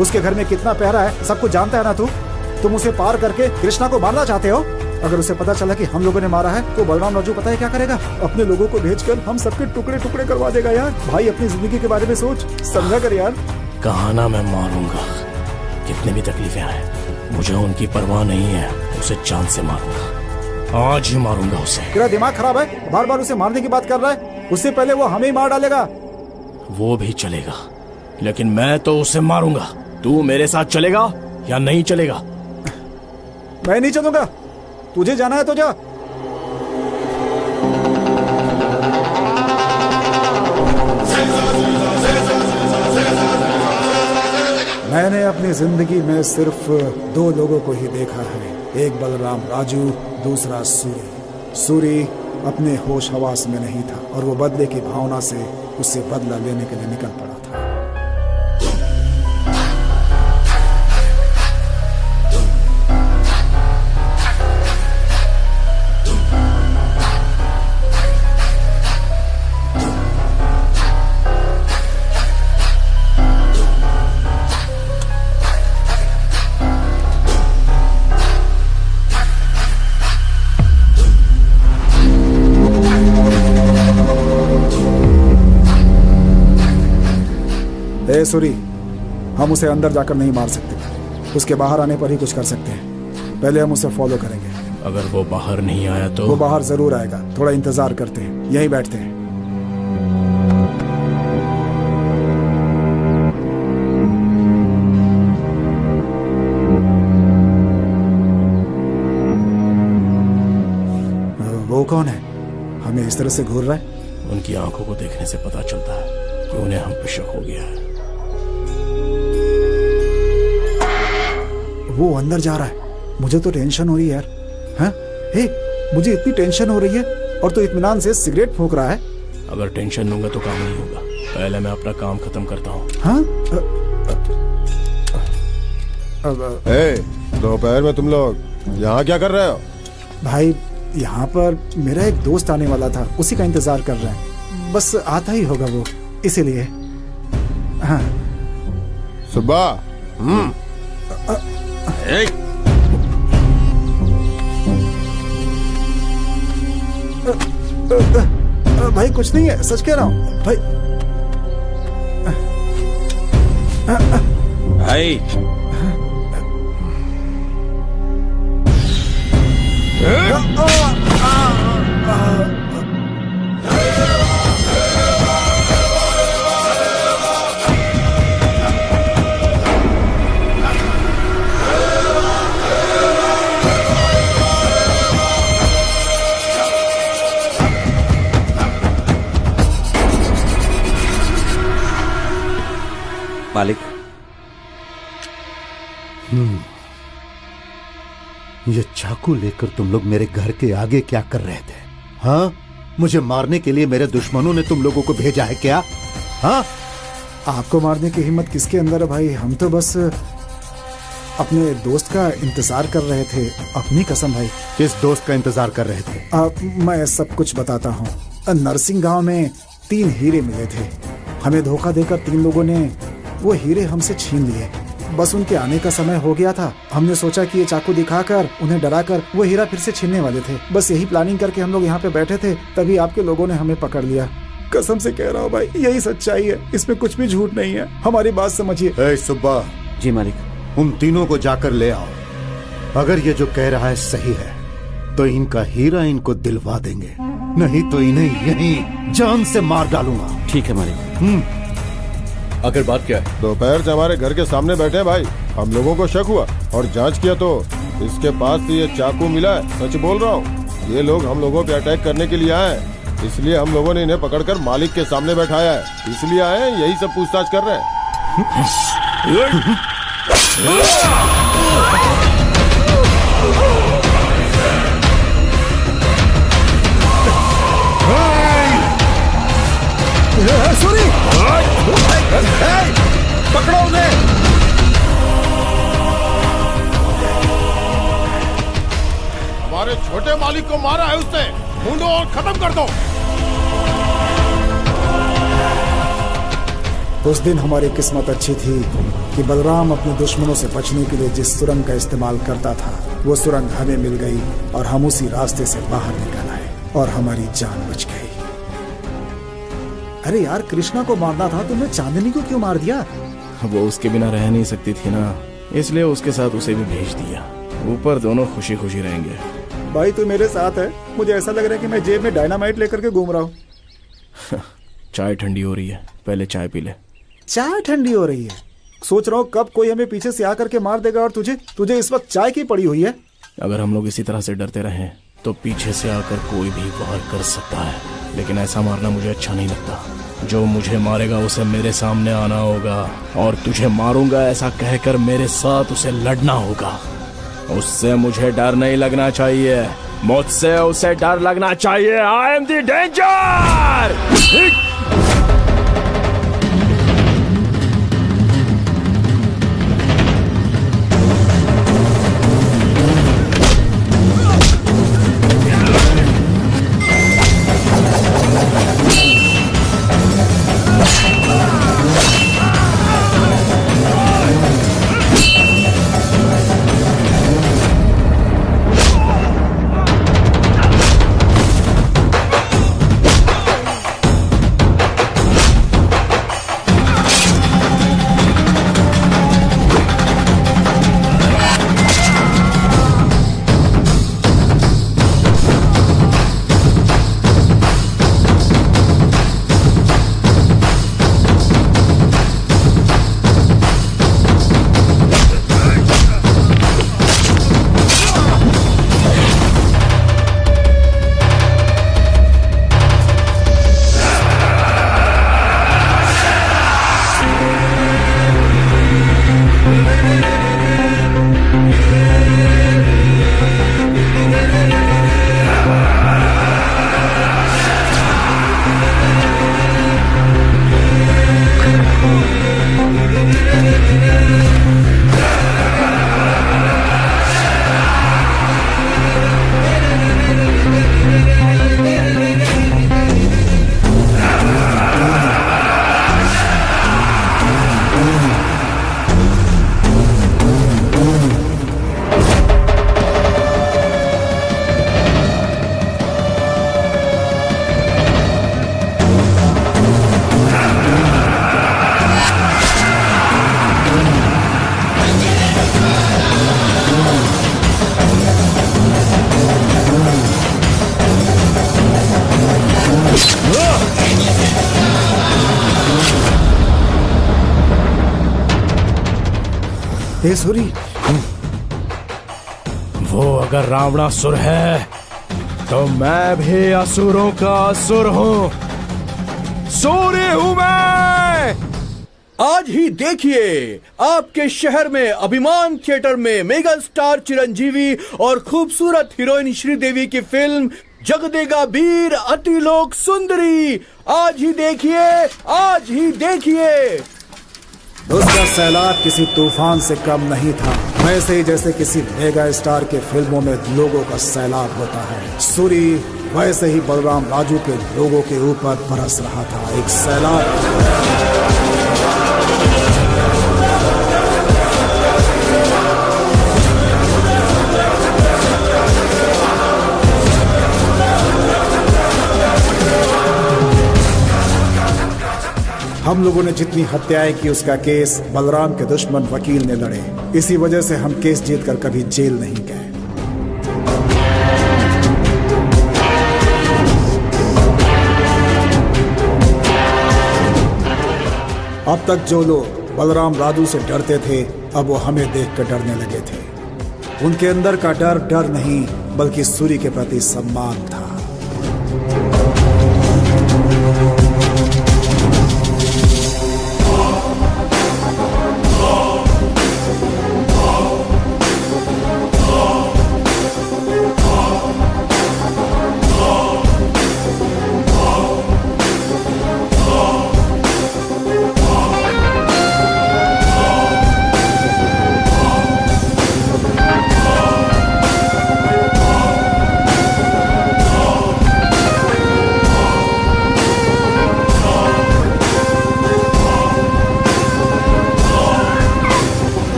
उसके घर में कितना पहरा है सब कुछ जानता है ना तू? तुम उसे पार करके कृष्णा को मारना चाहते हो। अगर उसे पता चला कि हम लोगों ने मारा है तो बलराम राजू पता है क्या करेगा? अपने लोगों को भेजकर हम सबके टुकड़े टुकड़े करवा देगा यार। भाई अपनी जिंदगी के बारे में सोच, समझा कर यार। कहा ना मैं मारूंगा, कितनी भी तकलीफें आए, मुझे उनकी परवाह नहीं है। उसे जान से मारूंगा, आज ही मारूंगा उसे। तेरा दिमाग खराब है? बार बार उसे मारने की बात कर रहा है। उससे पहले वो हमें ही मार डालेगा। वो भी चलेगा, लेकिन मैं तो उसे मारूंगा। तू मेरे साथ चलेगा या नहीं चलेगा? मैं नहीं चलूंगा। तुझे जाना है तो जा। मैंने अपनी जिंदगी में सिर्फ 2 लोगों को ही देखा है, एक बलराम राजू, दूसरा सूरी। सूरी अपने होश हवास में नहीं था और वो बदले की भावना से उससे बदला लेने के लिए निकल पड़ा था। सूरी, हम उसे अंदर जाकर नहीं मार सकते। उसके बाहर आने पर ही कुछ कर सकते हैं। पहले हम उसे फॉलो करेंगे। अगर वो बाहर नहीं आया तो? वो बाहर जरूर आएगा। थोड़ा इंतजार करते हैं, यहीं बैठते हैं। वो कौन है? हमें इस तरह से घूर रहा है। उनकी आंखों को देखने से पता चलता है कि उन्हें हम पे शक हो गया है। वो अंदर जा रहा है। मुझे तो टेंशन हो रही है यार। हाँ? मुझे इतनी टेंशन हो रही है और तो इत्मीनान से सिगरेट फूंक रहा है। अगर टेंशन लूंगा तो काम नहीं होगा। पहले मैं अपना काम खत्म करता हूँ। हाँ? दोपहर में तुम लोग यहाँ क्या कर रहे हो? भाई यहाँ पर मेरा एक दोस्त आने वाला था, उसी का इंतजार कर रहे हैं। बस आता ही होगा वो, इसीलिए। हाँ। सुब्बा। भाई कुछ नहीं है, सच कह रहा हूँ भाई। भाई मालिक। ये चाकू लेकर तुम लोग मेरे घर के आगे क्या कर रहे थे? हाँ, मुझे मारने के लिए मेरे दुश्मनों ने तुम लोगों को भेजा है क्या? हाँ, आपको मारने की हिम्मत किसके अंदर है भाई? हम तो बस अपने दोस्त का इंतजार कर रहे थे। अपनी कसम भाई। किस दोस्त का इंतजार कर रहे थे? मैं सब कुछ बताता हूँ। नरसिंह गांव में 3 हीरे मिले थे। हमें धोखा देकर 3 लोगों ने वो हीरे हमसे छीन लिए। बस उनके आने का समय हो गया था। हमने सोचा कि ये चाकू दिखाकर उन्हें डराकर वो हीरा फिर से छीनने वाले थे। बस यही प्लानिंग करके हम लोग यहाँ पे बैठे थे, तभी आपके लोगों ने हमें पकड़ लिया। कसम से कह रहा हूँ भाई, यही सच्चाई है, इसमें कुछ भी झूठ नहीं है। हमारी बात समझिए। सुब्बा। जी मालिक। उन तीनों को जाकर ले आओ। अगर ये जो कह रहा है सही है तो इनका हीरा इनको दिलवा देंगे, नहीं तो इन्हें यहीं जान से मार डालूंगा। ठीक है मालिक। आखिर बात क्या है? दोपहर से हमारे घर के सामने बैठे हैं भाई। हम लोगों को शक हुआ और जांच किया तो इसके पास से ये चाकू मिला है। सच बोल रहा हूँ, ये लोग हम लोगों पे अटैक करने के लिए आए हैं। इसलिए हम लोगों ने इन्हें पकड़कर मालिक के सामने बैठाया है। इसलिए आए हैं, यही सब पूछताछ कर रहे हैं। पकड़ो उन्हें। हमारे छोटे मालिक को मारा है उसने, ढूंढो और खत्म कर दो। उस दिन हमारी किस्मत अच्छी थी कि बलराम अपने दुश्मनों से बचने के लिए जिस सुरंग का इस्तेमाल करता था, वो सुरंग हमें मिल गई और हम उसी रास्ते से बाहर निकल आए और हमारी जान बच गई। अरे यार, कृष्णा को मारना था, तुमने चांदनी को क्यों मार दिया? वो उसके बिना रह नहीं सकती थी ना, इसलिए उसके साथ उसे भी भेज दिया। ऊपर दोनों खुशी खुशी रहेंगे। भाई तू मेरे साथ है, मुझे ऐसा लग रहा है कि मैं जेब में डायनामाइट लेकर के घूम रहा हूँ। चाय ठंडी हो रही है, पहले चाय पी ले। चाय ठंडी हो रही है? सोच रहा हूँ कब कोई हमें पीछे से आकर के मार देगा और तुझे इस वक्त चाय की पड़ी हुई है। अगर हम लोग इसी तरह से डरते रहें तो पीछे से आकर कोई भी वार कर सकता है, लेकिन ऐसा मारना मुझे अच्छा नहीं लगता। जो मुझे मारेगा उसे मेरे सामने आना होगा और तुझे मारूंगा ऐसा कहकर मेरे साथ उसे लड़ना होगा। उससे मुझे डर नहीं लगना चाहिए, मुझसे उसे डर लगना चाहिए। I am the danger. Hey Suri, वो अगर रावणासुर है तो मैं भी असुरों का असुर हूँ। सूर्य हूँ मैं। आज ही देखिए आपके शहर में अभिमान थिएटर में मेगा स्टार चिरंजीवी और खूबसूरत हीरोइन श्रीदेवी की फिल्म जगदेगा वीर अतिलोक सुंदरी। आज ही देखिए, आज ही देखिए। उसका सैलाब किसी तूफान से कम नहीं था, वैसे ही जैसे किसी मेगा स्टार के फिल्मों में लोगों का सैलाब होता है। सूरी वैसे ही बलराम राजू के लोगों के ऊपर बरस रहा था, एक सैलाब। हम लोगों ने जितनी हत्याएं की उसका केस बलराम के दुश्मन वकील ने लड़े। इसी वजह से हम केस जीतकर कभी जेल नहीं गए। अब तक जो लोग बलराम राजू से डरते थे, अब वो हमें देखकर डरने लगे थे। उनके अंदर का डर डर नहीं बल्कि सूरी के प्रति सम्मान था।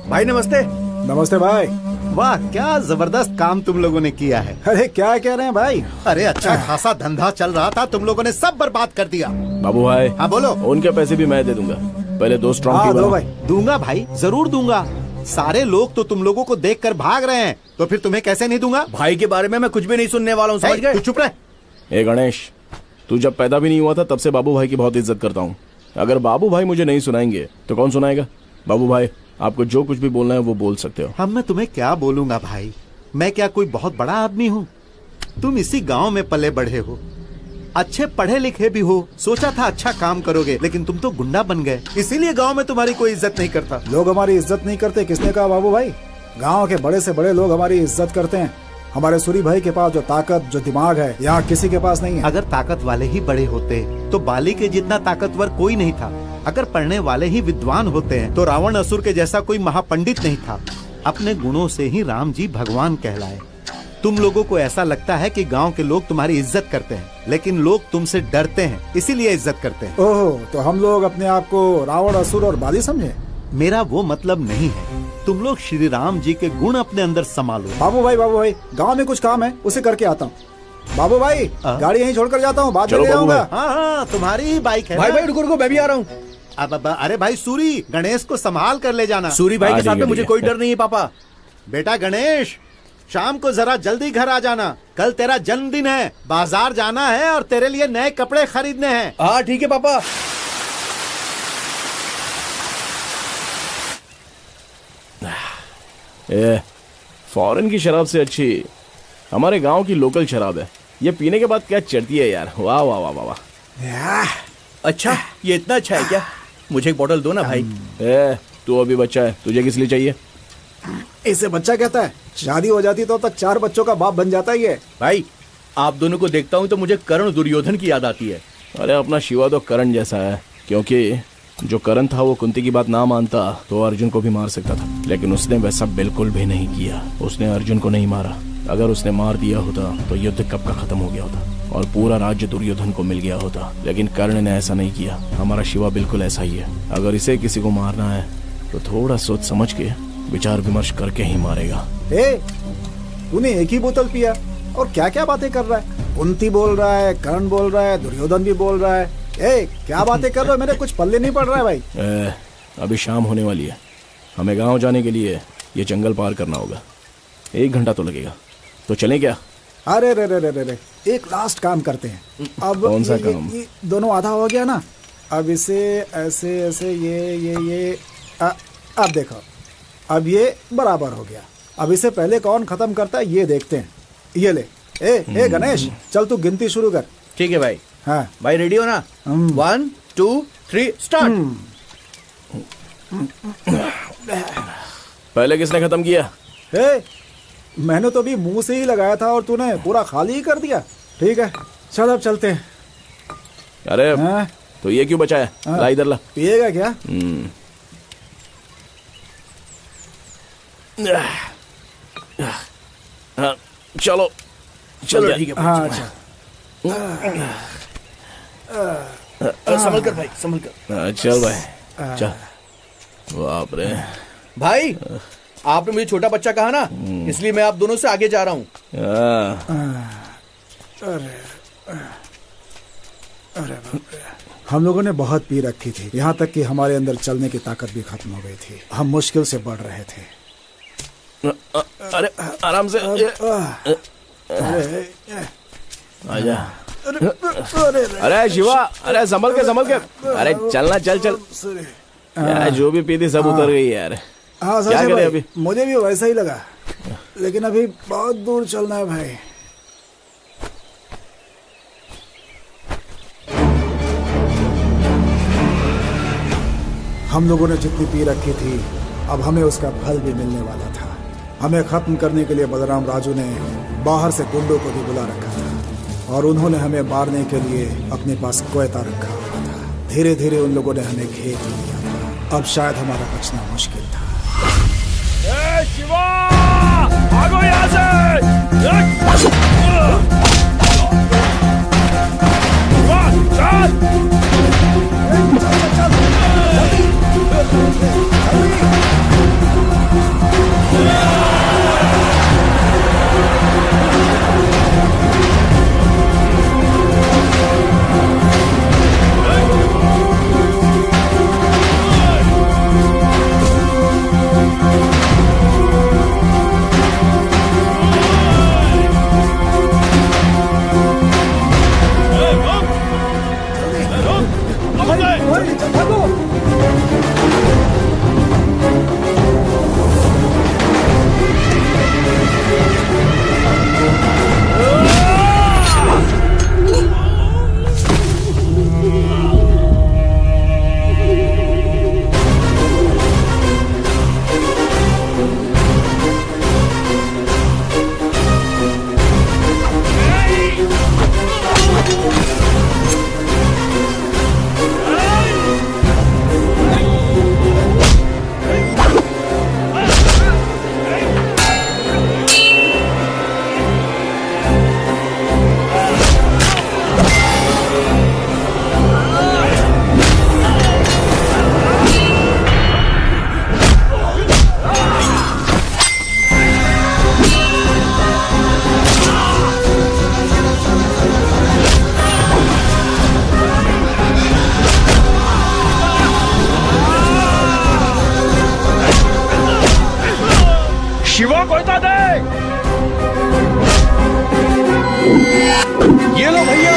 भाई नमस्ते। नमस्ते भाई। वाह क्या जबरदस्त काम तुम लोगों ने किया है। अरे क्या कह रहे हैं भाई? अरे अच्छा खासा धंधा चल रहा था, तुम लोगों ने सब बर्बाद कर दिया। बाबू भाई। हाँ बोलो। उनके पैसे भी मैं दे दूंगा, पहले 2 स्ट्रॉन्ग टी दो भाई। दूंगा भाई, जरूर दूंगा। सारे लोग तो तुम लोगों को देखकर भाग रहे हैं, तो फिर तुम्हें कैसे नहीं दूंगा? भाई के बारे में मैं कुछ भी नहीं सुनने वाला हूँ, समझ गए? तू चुप रह। ए गणेश, तू जब पैदा भी नहीं हुआ था तब से बाबू भाई की बहुत इज्जत करता हूँ। अगर बाबू भाई मुझे नहीं सुनाएंगे तो कौन सुनाएगा? बाबू भाई आपको जो कुछ भी बोलना है वो बोल सकते हो। हम मैं तुम्हें क्या बोलूंगा भाई, मैं क्या कोई बहुत बड़ा आदमी हूँ? तुम इसी गांव में पले बढ़े हो, अच्छे पढ़े लिखे भी हो, सोचा था अच्छा काम करोगे, लेकिन तुम तो गुंडा बन गए, इसीलिए गांव में तुम्हारी कोई इज्जत नहीं करता। लोग हमारी इज्जत नहीं करते, किसने कहा बाबू भाई? गांव के बड़े से बड़े लोग हमारी इज्जत करते हैं। हमारे सूरी भाई के पास जो ताकत, जो दिमाग है, यहाँ किसी के पास नहीं है। अगर ताकत वाले ही बड़े होते तो बाली के जितना ताकतवर कोई नहीं था। अगर पढ़ने वाले ही विद्वान होते हैं तो रावण असुर के जैसा कोई महापंडित नहीं था। अपने गुणों से ही राम जी भगवान कहलाए। तुम लोगों को ऐसा लगता है कि गांव के लोग तुम्हारी इज्जत करते हैं, लेकिन लोग तुमसे डरते हैं, इसीलिए इज्जत करते हैं। ओह, तो हम लोग अपने आप को रावण, असुर और बाली समझे? मेरा वो मतलब नहीं है। तुम लोग श्री राम जी के गुण अपने अंदर संभालो। बाबू भाई गांव में कुछ काम है, उसे करके आता हूँ। बाबू भाई गाड़ी यहीं छोड़कर जाता हूँ, बाद में ले आऊंगा। हाँ तुम्हारी ही बाइक है। भाई रुको, मैं भी आ रहा हूँ। अब अरे भाई सूरी, गणेश को संभाल कर ले जाना। सूरी भाई के साथ में मुझे कोई डर नहीं है पापा। बेटा गणेश, शाम को जरा जल्दी घर आ जाना, कल तेरा जन्मदिन है, बाजार जाना है और तेरे लिए नए कपड़े खरीदने हैं। हाँ ठीक है पापा। फॉरेन की शराब से अच्छी हमारे गांव की लोकल शराब है। ये पीने के बाद क्या चढ़ती है यार, वाह वाह वाह वाह। अच्छा ये इतना अच्छा है क्या? मुझे एक बोतल दो ना भाई। तू अभी बच्चा है, तुझे किस लिए चाहिए? इसे बच्चा कहता है? शादी हो जाती तो तक 4 बच्चों का बाप बन जाता ही है। भाई आप दोनों को देखता हूँ तो मुझे कर्ण दुर्योधन की याद आती है। अरे अपना शिवा तो कर्ण जैसा है, क्योंकि जो कर्ण था वो कुंती की बात ना मानता तो अर्जुन को भी मार सकता था, लेकिन उसने वैसा बिल्कुल भी नहीं किया। उसने अर्जुन को नहीं मारा। अगर उसने मार दिया होता तो युद्ध कब का खत्म हो गया होता और पूरा राज्य दुर्योधन को मिल गया होता, लेकिन कर्ण ने ऐसा नहीं किया। हमारा शिवा बिल्कुल ऐसा ही है। अगर इसे किसी को मारना है तो थोड़ा सोच समझ के विचार विमर्श करके ही मारेगा। तूने एक ही बोतल पिया और क्या क्या बातें कर रहा है? कुंती बोल रहा है, कर्ण बोल रहा है, दुर्योधन भी बोल रहा है। क्या बातें कर रहे हो? मेरे कुछ पल्ले नहीं पड़ रहा है भाई। अभी शाम होने वाली है, हमें गांव जाने के लिए ये जंगल पार करना होगा। 1 घंटा तो लगेगा, तो चलें क्या? अरे रे रे रे रे रे, एक लास्ट काम करते हैं। अब कौन सा ये काम? दोनों आधा हो गया ना, अब इसे ऐसे ऐसे ये अब देखो, अब ये बराबर हो गया। अब इसे पहले कौन खत्म करता है ये देखते हैं। ये ले, ए गणेश, चल तू गिनती शुरू कर। ठीक है भाई। हाँ भाई रेडी हो ना? 1 2 3 स्टार्ट। पहले किसने खत्म किया? मैंने तो अभी मुंह से ही लगाया था और तूने पूरा खाली ही कर दिया। ठीक है, चल अब चलते हैं। अरे तो ये क्यों बचा है? ला इधर ला। पिएगा क्या? हाँ, चलो चलो ठीक है। हाँ अच्छा, संभल कर भाई, संभल कर। चल भाई चल। बाप रे भाई, आपने मुझे छोटा बच्चा कहा ना, इसलिए मैं आप दोनों से आगे जा रहा हूँ। अरे हम लोगों ने बहुत पी रखी थी, यहाँ तक कि हमारे अंदर चलने की ताकत भी खत्म हो गई थी। हम मुश्किल से बढ़ रहे थे। अरे आराम से आजा। अरे शिवा, अरे संभल के। अरे चलना, चल चल यार, जो भी पी थी सब उतर गई यार। हाँ क्या करें अभी? मुझे भी वैसा ही लगा, लेकिन अभी बहुत दूर चलना है भाई। हम लोगों ने जितनी पी रखी थी, अब हमें उसका फल भी मिलने वाला था। हमें खत्म करने के लिए बलराम राजू ने बाहर से गुंडों को भी बुला रखा था और उन्होंने हमें मारने के लिए अपने पास कोयता रखा हुआ था। धीरे धीरे उन लोगों ने हमें घेर लिया था। अब शायद हमारा बचना मुश्किल था। शिवा, भागो यहाँ से! शिवा कोयता दे! ये लो भैया।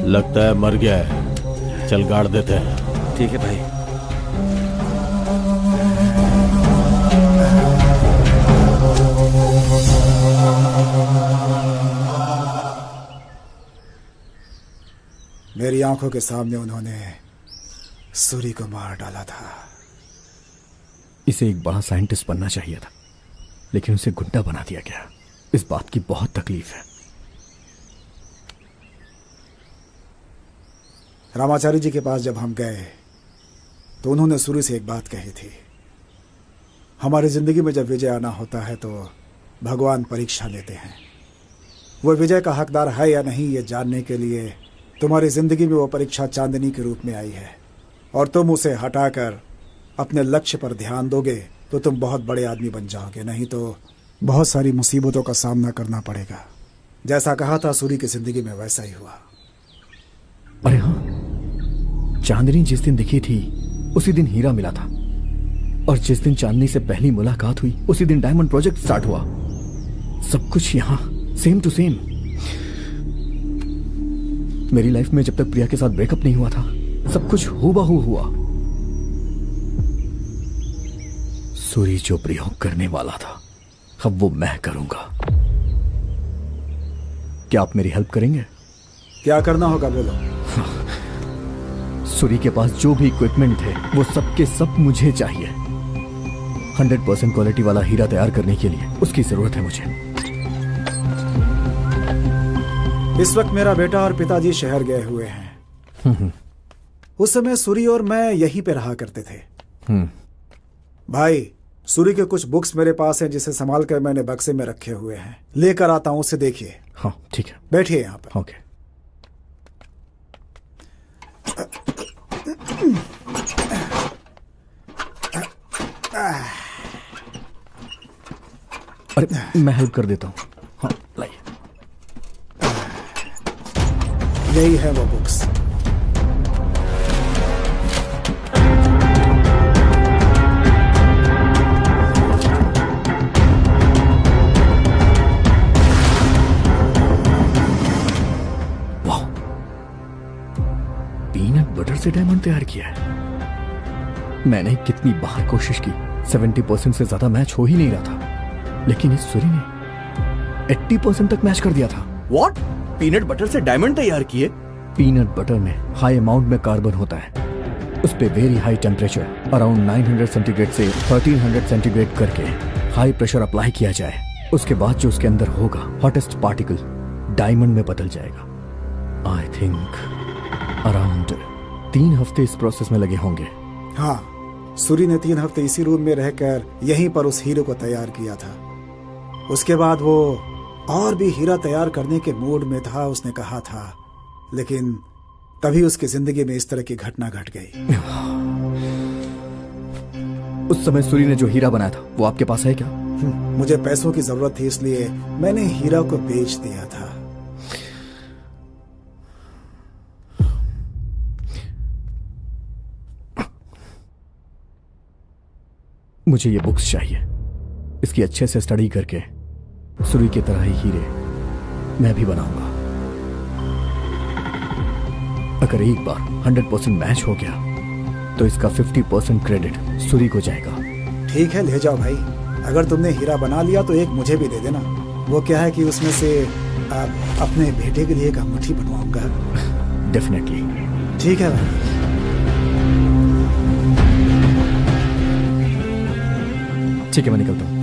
लगता है मर गया है, चल गाड़ देते हैं। ठीक है भाई। मेरी आंखों के सामने उन्होंने सूरी को मार डाला था। इसे एक बड़ा साइंटिस्ट बनना चाहिए था, लेकिन उसे गुंडा बना दिया गया। इस बात की बहुत तकलीफ है। रामाचारी जी के पास जब हम गए तो उन्होंने सूरी से एक बात कही थी, हमारी जिंदगी में जब विजय आना होता है तो भगवान परीक्षा लेते हैं। वो विजय का हकदार है या नहीं ये जानने के लिए तुम्हारी जिंदगी में वो परीक्षा चांदनी के रूप में आई है, और तुम उसे हटाकर अपने लक्ष्य पर ध्यान दोगे तो तुम बहुत बड़े आदमी बन जाओगे, नहीं तो बहुत सारी मुसीबतों का सामना करना पड़ेगा। जैसा कहा था सूरी की जिंदगी में वैसा ही हुआ। अरे हाँ, चांदनी जिस दिन दिखी थी उसी दिन हीरा मिला था, और जिस दिन चांदनी से पहली मुलाकात हुई उसी दिन डायमंड प्रोजेक्ट स्टार्ट हुआ। सब कुछ यहाँ सेम टू सेम। मेरी लाइफ में जब तक प्रिया के साथ ब्रेकअप नहीं हुआ था सब कुछ हूबहू हुआ। सूरी जो प्रयोग करने वाला था अब वो मैं करूंगा। क्या आप मेरी हेल्प करेंगे? क्या करना होगा बोलो। सूरी के पास जो भी इक्विपमेंट थे वो सब के सब मुझे चाहिए। 100% क्वालिटी वाला हीरा तैयार करने के लिए उसकी जरूरत है मुझे। इस वक्त मेरा बेटा और पिताजी शहर गए हुए हैं। उस समय सूरी और मैं यहीं पे रहा करते थे। भाई, सूरी के कुछ बुक्स मेरे पास हैं जिसे संभाल कर मैंने बक्से में रखे हुए हैं, लेकर आता हूं, उसे देखिए। हाँ ठीक है, बैठिए यहाँ पर। ओके। अरे मैं हेल्प कर देता हूँ। हाँ लाइए। यही है वो बुक्स। वाह, पीनट बटर से डायमंड तैयार किया है। मैंने कितनी बार कोशिश की, 70% से ज्यादा मैच हो ही नहीं रहा था, लेकिन इस सूरी ने 80% तक मैच कर दिया था। व्हाट? पीनट बटर से डायमंड तैयार किए? पीनट बटर में हाई अमाउंट में कार्बन होता है, उस पे very high temperature around 900 centigrade से 1300 सेंटीग्रेड करके हाई प्रेशर अप्लाई किया जाए। उसके बाद जो उसके अंदर होगा हॉटेस्ट पार्टिकल डायमंड में बदल जाएगा। आई थिंक अराउंड 3 हफ्ते इस प्रोसेस में लगे होंगे। हाँ, सूरी ने 3 हफ्ते इसी रूम में रहकर यहीं पर उस हीरो को तैयार किया था। उसके बाद वो और भी हीरा तैयार करने के मूड में था, उसने कहा था, लेकिन तभी उसकी जिंदगी में इस तरह की घटना घट गई। उस समय सूरी ने जो हीरा बनाया था वो आपके पास है क्या? मुझे पैसों की जरूरत थी, इसलिए मैंने हीरा को बेच दिया था। मुझे ये बुक्स चाहिए। इसकी अच्छे से स्टडी करके सूरी की तरह ही हीरे मैं भी बनाऊंगा। अगर एक बार 100% मैच हो गया तो इसका 50% क्रेडिट सूरी को जाएगा। ठीक है, ले जाओ भाई। अगर तुमने हीरा बना लिया तो एक मुझे भी दे देना। वो क्या है कि उसमें से अपने बेटे के लिए एक अंगूठी बनवाऊंगा। डेफिनेटली। ठीक है भाई। ठीक है, मैं निकलता हूं।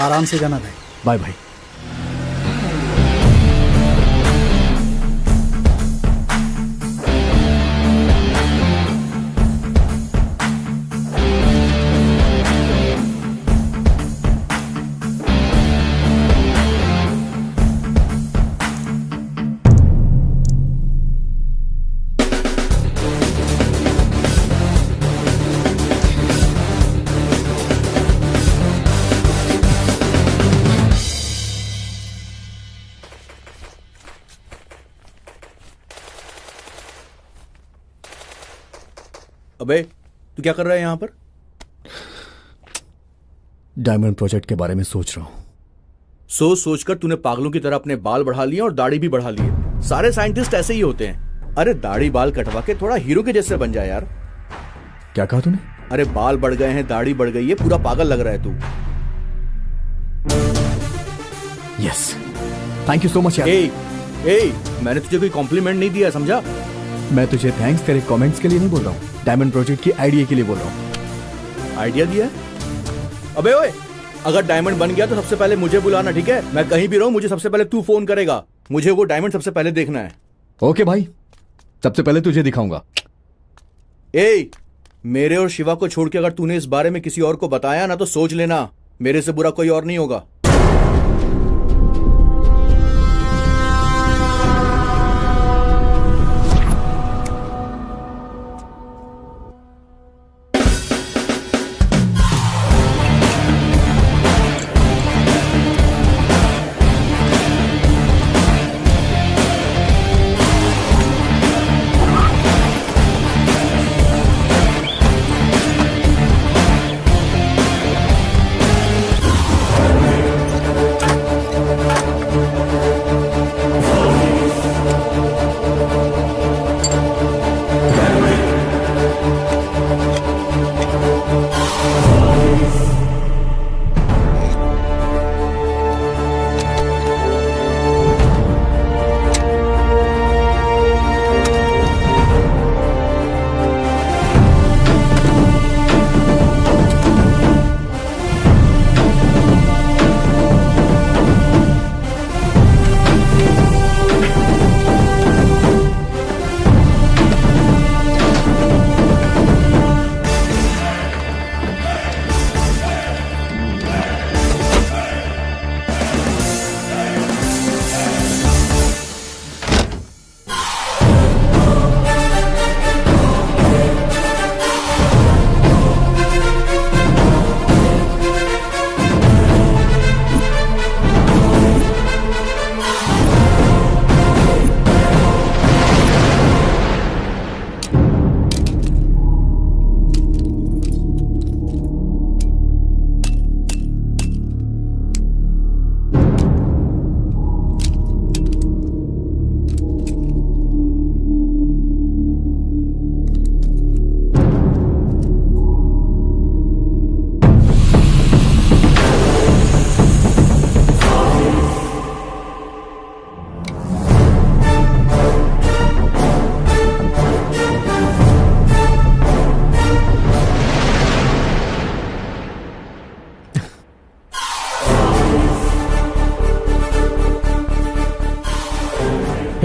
आराम से जाना भाई। Bye bye. अबे तू क्या कर रहा है यहां पर? डायमंड प्रोजेक्ट के बारे में सोच रहा हूं। सोच सोचकर तूने पागलों की तरह अपने बाल बढ़ा लिए और दाढ़ी भी बढ़ा ली है। सारे साइंटिस्ट ऐसे ही होते हैं। अरे दाढ़ी बाल कटवा के थोड़ा हीरो के जैसे बन जाए यार। क्या कहा तूने? अरे बाल बढ़ गए हैं, दाढ़ी बढ़ गई है, पूरा पागल लग रहा है तू। Yes, thank you so much यार। मैंने तुझे कोई कॉम्प्लीमेंट नहीं दिया, समझा? मैं तुझे थैंक्स तेरे कमेंट्स के लिए नहीं बोल रहा हूँ, डायमंड प्रोजेक्ट की आइडिया के लिए बोल रहा हूँ। आइडिया दिया? अबे ओए, अगर डायमंड बन गया तो सबसे पहले मुझे बुलाना, ठीक है? मैं कहीं भी रहूं, मुझे सबसे पहले तू फोन करेगा। मुझे वो डायमंड सबसे पहले देखना है। ओके भाई, सबसे पहले तुझे दिखाऊंगा। मेरे और शिवा को छोड़ के अगर तूने इस बारे में किसी और को बताया ना तो सोच लेना, मेरे से बुरा कोई और नहीं होगा।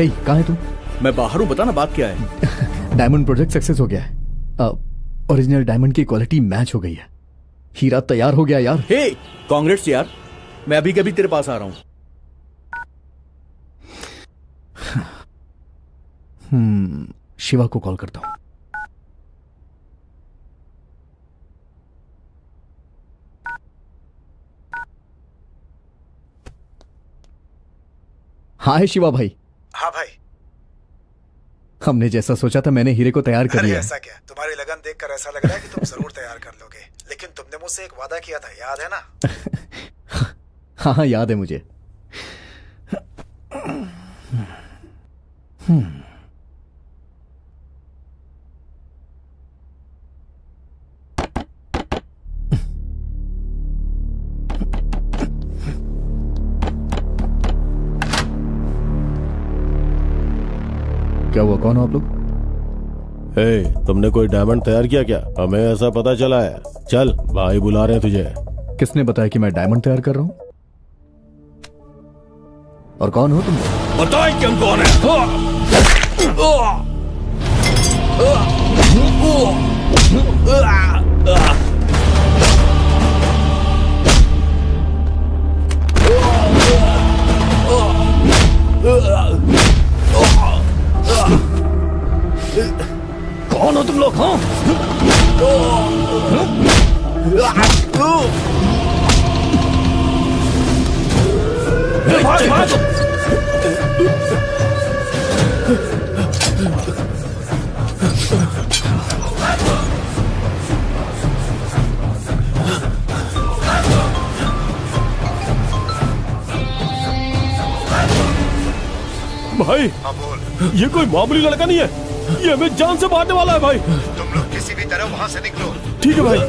हे, कहाँ है तू? मैं बाहर हूँ, बता ना बात क्या है। डायमंड प्रोजेक्ट सक्सेस हो गया है। ओरिजिनल डायमंड की क्वालिटी मैच हो गई है। हीरा तैयार हो गया यार। हे, कांग्रेट्स यार। मैं अभी कभी तेरे पास आ रहा हूँ। शिवा को कॉल करता हूँ। हाय शिवा भाई। हाँ भाई। हमने जैसा सोचा था मैंने हीरे को तैयार कर लिया। ऐसा क्या? तुम्हारी लगन देखकर ऐसा लग रहा है कि तुम जरूर तैयार कर लोगे। लेकिन तुमने मुझसे एक वादा किया था, याद है ना? हाँ याद है मुझे। क्या हुआ, कौन हो आप लोग? तुमने कोई डायमंड तैयार किया क्या? हमें ऐसा पता चला है। चल, भाई बुला रहे हैं तुझे। किसने बताया कि मैं डायमंड तैयार कर रहा हूं? और कौन हो तुम? बताएं कि हम कौन है। कौन हो तुम लोग? हाँ? भाई, ये कोई मामूली लड़का नहीं है। ये हमें जान से मारने वाला है भाई। तुम लोग किसी भी तरह वहां से निकलो। ठीक है भाई।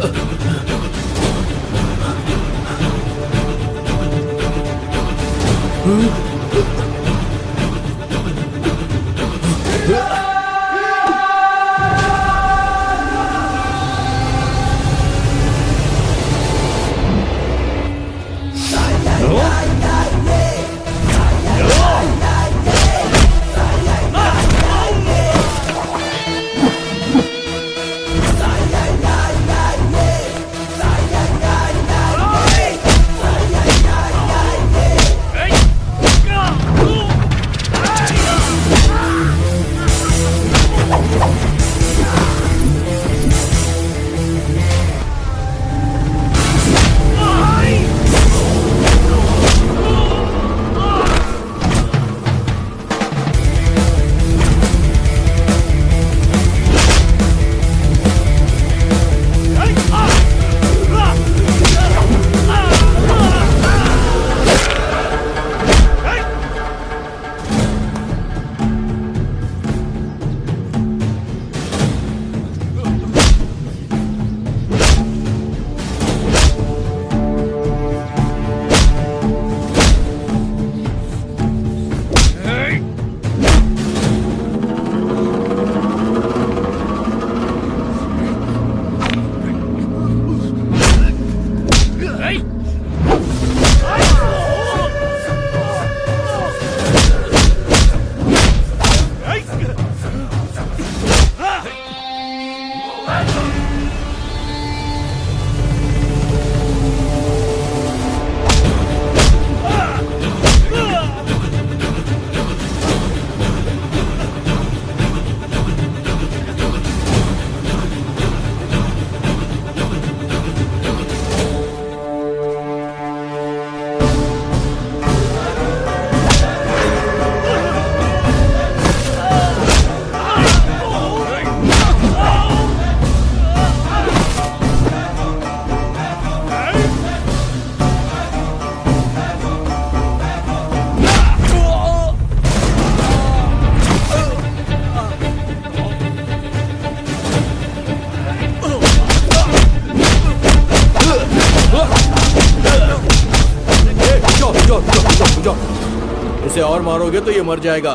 इसे और मारोगे तो ये मर जाएगा।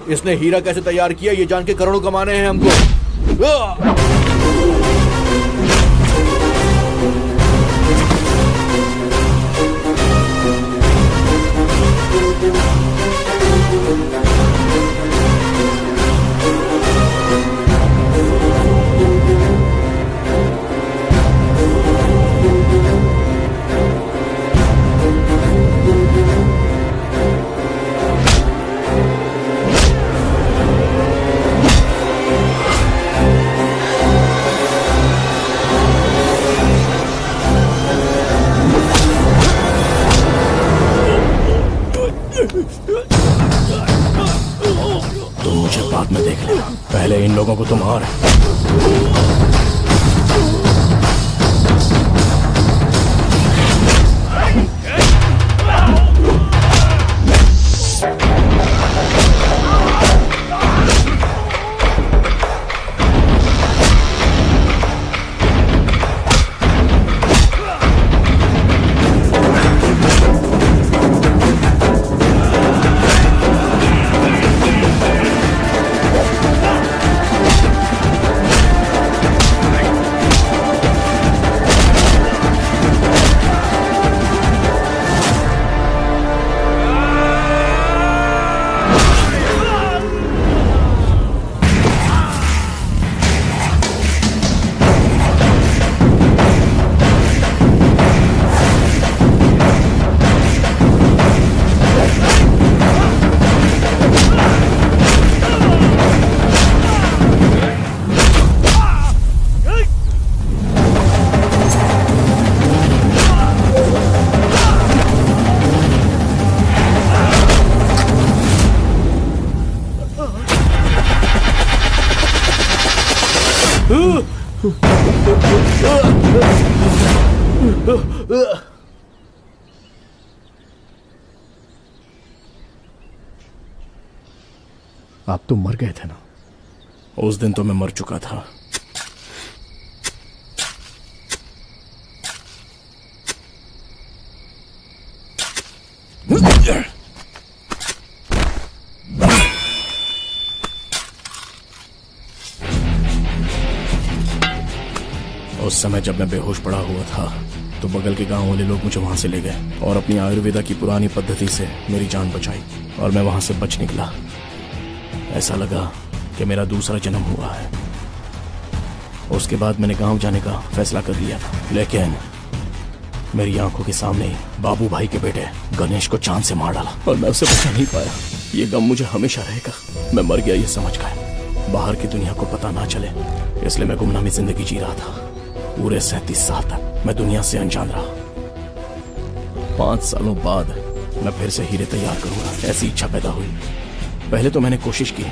इसने हीरा कैसे तैयार किया ये जान के करोड़ों कमाने हैं हमको। मुझे बाद में देख लेना, पहले इन लोगों को तो मार। आप तो मर गए थे ना? उस दिन तो मैं मर चुका था। उस समय जब मैं बेहोश पड़ा हुआ था तो बगल के गांव वाले लोग मुझे वहां से ले गए और अपनी आयुर्वेदा की पुरानी पद्धति से मेरी जान बचाई और मैं वहां से बच निकला। ऐसा लगा कि मेरा दूसरा जन्म हुआ है। उसके बाद मैंने गांव जाने का फैसला कर लिया था, लेकिन मेरी आंखों के सामने ही बाबू भाई के बेटे गणेश को चांद से मार डाला और मैं उसे बचा नहीं पाया। ये गम मुझे हमेशा रहेगा। मैं मर गया ये समझ कर बाहर की दुनिया को पता ना चले, इसलिए मैं गुमनामी जिंदगी जी रहा था। पूरे 37 साल तक मैं दुनिया से अनजान रहा। 5 सालों बाद मैं फिर से हीरे तैयार करूंगा, ऐसी इच्छा पैदा हुई। पहले तो मैंने कोशिश की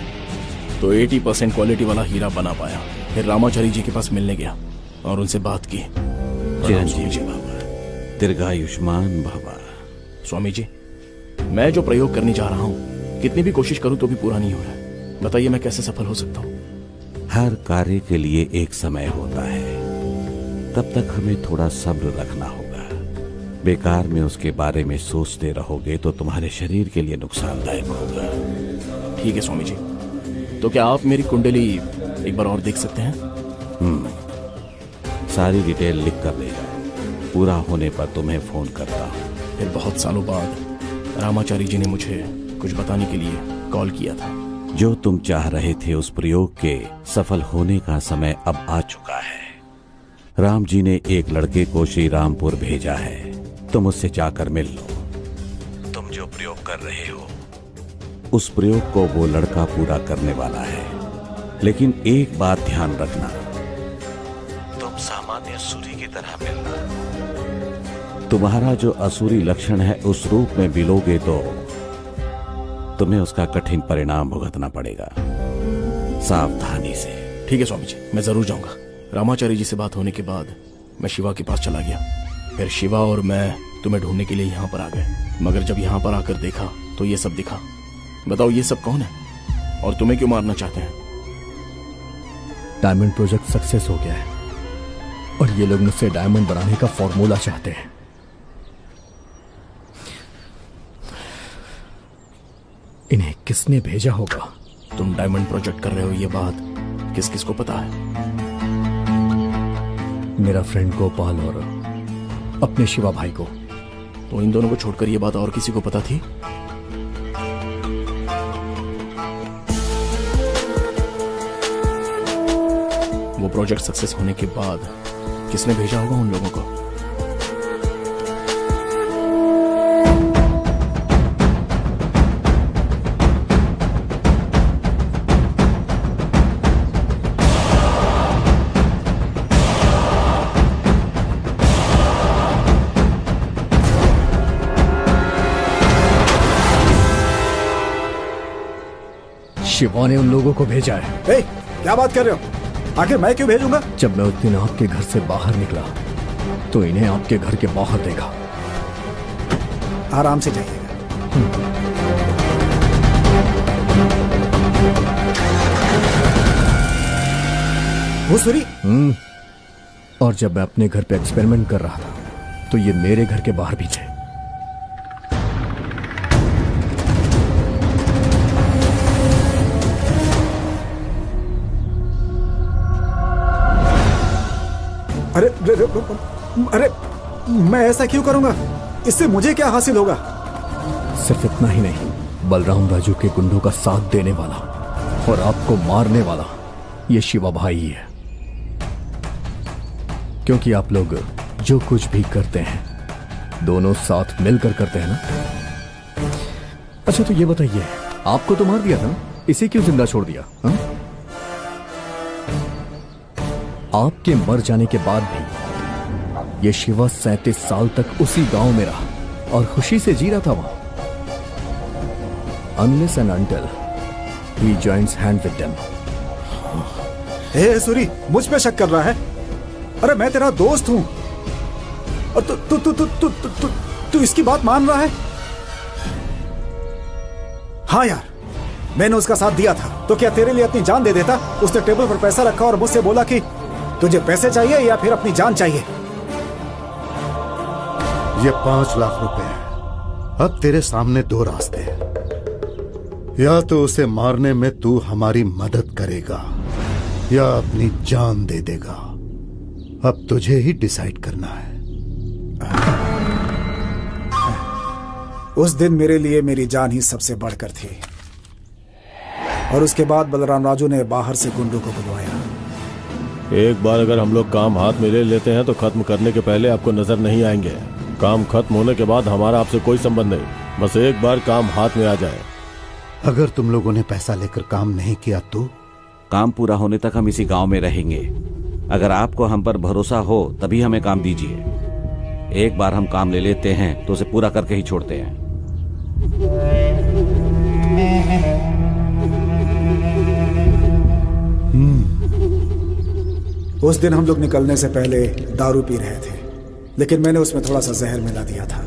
तो 80% क्वालिटी वाला हीरा बना पाया। फिर रामाचारी जी के पास मिलने गया और उनसे बात की। चिरंजीवी बाबा, दीर्घायुष्मान बाबा। स्वामी जी, मैं जो प्रयोग करने जा रहा हूँ कितनी भी कोशिश करूं तो भी पूरा नहीं हो रहा है। बताइए मैं कैसे सफल हो सकता हूँ? हर कार्य के लिए एक समय होता है, तब तक हमें थोड़ा सब्र रखना होगा। बेकार में उसके बारे में सोचते रहोगे तो तुम्हारे शरीर के लिए नुकसानदायक होगा। ठीक है स्वामी जी, तो क्या आप मेरी कुंडली एक बार और देख सकते हैं? सारी डिटेल लिख कर ले जाओ। पूरा होने पर तुम्हें फोन करता हूँ। फिर बहुत सालों बाद रामाचारी जी ने मुझे कुछ बताने के लिए कॉल किया था। जो तुम चाह रहे थे उस प्रयोग के सफल होने का समय अब आ चुका है। राम जी ने एक लड़के को श्री रामपुर भेजा है, तुम उससे जाकर मिल लो। तुम जो प्रयोग कर रहे हो उस प्रयोग को वो लड़का पूरा करने वाला है, लेकिन एक बात ध्यान रखना, तुम सामान्य सूरी की तरह मिलना। तुम्हारा जो असुरी लक्षण है उस रूप में मिलोगे तो तुम्हें उसका कठिन परिणाम भुगतना पड़ेगा। सावधानी से। ठीक है स्वामी जी, मैं जरूर जाऊंगा। रामाचारी जी से बात होने के बाद मैं शिवा के पास चला गया। फिर शिवा और मैं तुम्हें ढूंढने के लिए यहाँ पर आ गए, मगर जब यहाँ पर आकर देखा तो ये सब दिखा। बताओ ये सब कौन है और तुम्हें क्यों मारना चाहते हैं? डायमंड प्रोजेक्ट सक्सेस हो गया है और ये लोग मुझसे डायमंड बनाने का फॉर्मूला चाहते हैं। इन्हें किसने भेजा होगा? तुम डायमंड प्रोजेक्ट कर रहे हो ये बात किस किस को पता है? मेरा फ्रेंड गोपाल और अपने शिवा भाई को। तो इन दोनों को छोड़कर ये बात और किसी को पता थी? वो प्रोजेक्ट सक्सेस होने के बाद किसने भेजा होगा उन लोगों को? शिवा ने उन लोगों को भेजा है। क्या बात कर रहे हो? आखिर मैं क्यों भेजूंगा? जब मैं उस दिन आपके घर से बाहर निकला तो इन्हें आपके घर के बाहर देखा। आराम से जाइएगा। वो सूरी। और जब मैं अपने घर पे एक्सपेरिमेंट कर रहा था तो ये मेरे घर के बाहर भी थे। अरे अरे मैं ऐसा क्यों करूंगा? इससे मुझे क्या हासिल होगा? सिर्फ इतना ही नहीं, बलराम राजू के गुंडों का साथ देने वाला और आपको मारने वाला ये शिवा भाई ही है। क्योंकि आप लोग जो कुछ भी करते हैं दोनों साथ मिलकर करते हैं ना। अच्छा तो ये बताइए, आपको तो मार दिया था ना, इसे क्यों जिंदा छोड़ दिया? हा? आपके मर जाने के बाद भी ये शिवा 37 साल तक उसी गांव में रहा और खुशी से जी रहा था वहां। Unless and until he joins hand with them. Suri, मुझ पे शक कर रहा है? अरे मैं तेरा दोस्त हूं और तू इसकी बात मान रहा है? हाँ यार, मैंने उसका साथ दिया था तो क्या तेरे लिए अपनी जान दे देता? उसने टेबल पर पैसा रखा और मुझसे बोला कि तुझे पैसे चाहिए या फिर अपनी जान चाहिए। ये 5 लाख रुपए है। अब तेरे सामने 2 रास्ते हैं। या तो उसे मारने में तू हमारी मदद करेगा या अपनी जान दे देगा। अब तुझे ही डिसाइड करना है। उस दिन मेरे लिए मेरी जान ही सबसे बढ़कर थी और उसके बाद बलराम राजू ने बाहर से गुंडों को बुलवाया। एक बार अगर हम लोग काम हाथ में ले लेते हैं तो खत्म करने के पहले आपको नजर नहीं आएंगे। काम खत्म होने के बाद हमारा आपसे कोई संबंध नहीं, बस एक बार काम हाथ में आ जाए। अगर तुम लोगों ने पैसा लेकर काम नहीं किया तो? काम पूरा होने तक हम इसी गांव में रहेंगे। अगर आपको हम पर भरोसा हो तभी हमें काम दीजिए। एक बार हम काम ले लेते हैं तो उसे पूरा करके ही छोड़ते हैं। उस दिन हम लोग निकलने से पहले दारू पी रहे थे, लेकिन मैंने उसमें थोड़ा सा जहर मिला दिया था।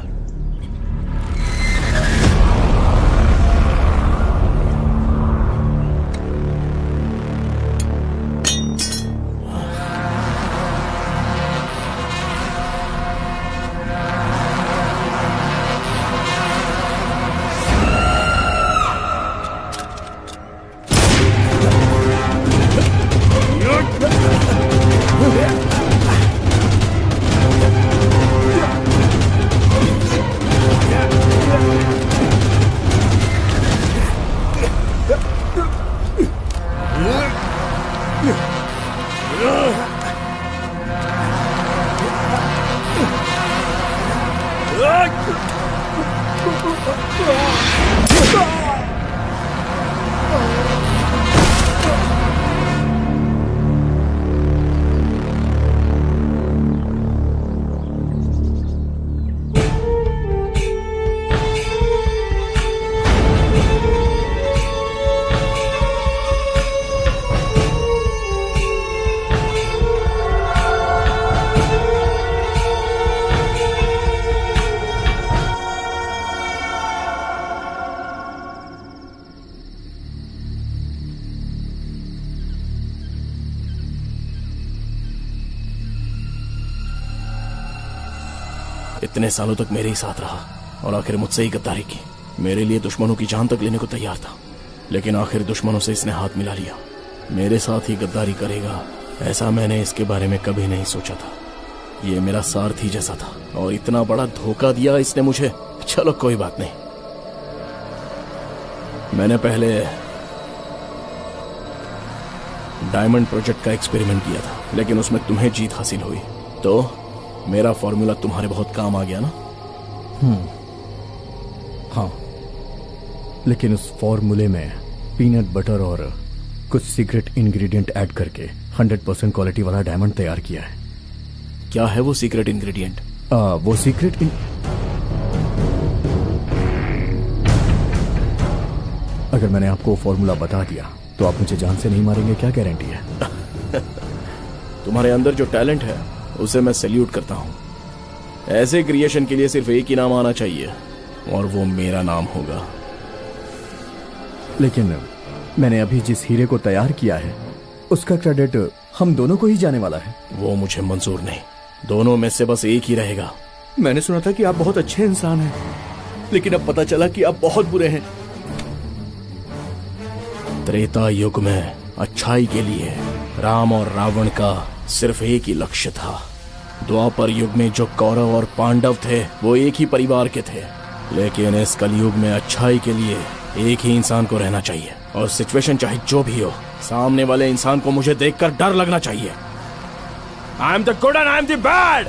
इतने सालों तक मेरे ही साथ रहा और आखिर मुझसे ही गद्दारी की। मेरे लिए दुश्मनों की जान तक लेने को तैयार था, लेकिन आखिर दुश्मनों से इसने हाथ मिला लिया। मेरे साथ ही गद्दारी करेगा ऐसा मैंने इसके बारे में कभी नहीं सोचा था। ये मेरा सारथी जैसा था और इतना बड़ा धोखा दिया इसने मुझे। चलो कोई बात नहीं, मैंने पहले डायमंड प्रोजेक्ट का एक्सपेरिमेंट किया था, लेकिन उसमें तुम्हें जीत हासिल हुई तो मेरा फॉर्मूला तुम्हारे बहुत काम आ गया ना। हाँ, लेकिन उस फॉर्मूले में पीनट बटर और कुछ सीक्रेट इंग्रेडिएंट ऐड करके 100% क्वालिटी वाला डायमंड तैयार किया है। क्या है वो सीक्रेट इंग्रेडिएंट? वो सीक्रेट अगर मैंने आपको फॉर्मूला बता दिया तो आप मुझे जान से नहीं मारेंगे, क्या गारंटी है? तुम्हारे अंदर जो टैलेंट है उसे मैं सैल्यूट करता हूँ। ऐसे क्रिएशन के लिए सिर्फ एक ही नाम आना चाहिए और वो मेरा नाम होगा। लेकिन मैंने अभी जिस हीरे को तैयार किया है उसका क्रेडिट हम दोनों को ही जाने वाला है। वो मुझे मंजूर नहीं, दोनों में से बस एक ही रहेगा। मैंने सुना था कि आप बहुत अच्छे इंसान हैं, लेकिन अब पता चला कि आप बहुत बुरे हैं। त्रेता युग में अच्छाई के लिए राम और रावण का सिर्फ एक ही लक्ष्य था। द्वापर युग में जो कौरव और पांडव थे वो एक ही परिवार के थे, लेकिन इस कलयुग में अच्छाई के लिए एक ही इंसान को रहना चाहिए। और सिचुएशन चाहे जो भी हो, सामने वाले इंसान को मुझे देखकर डर लगना चाहिए। I am the good and I am the bad.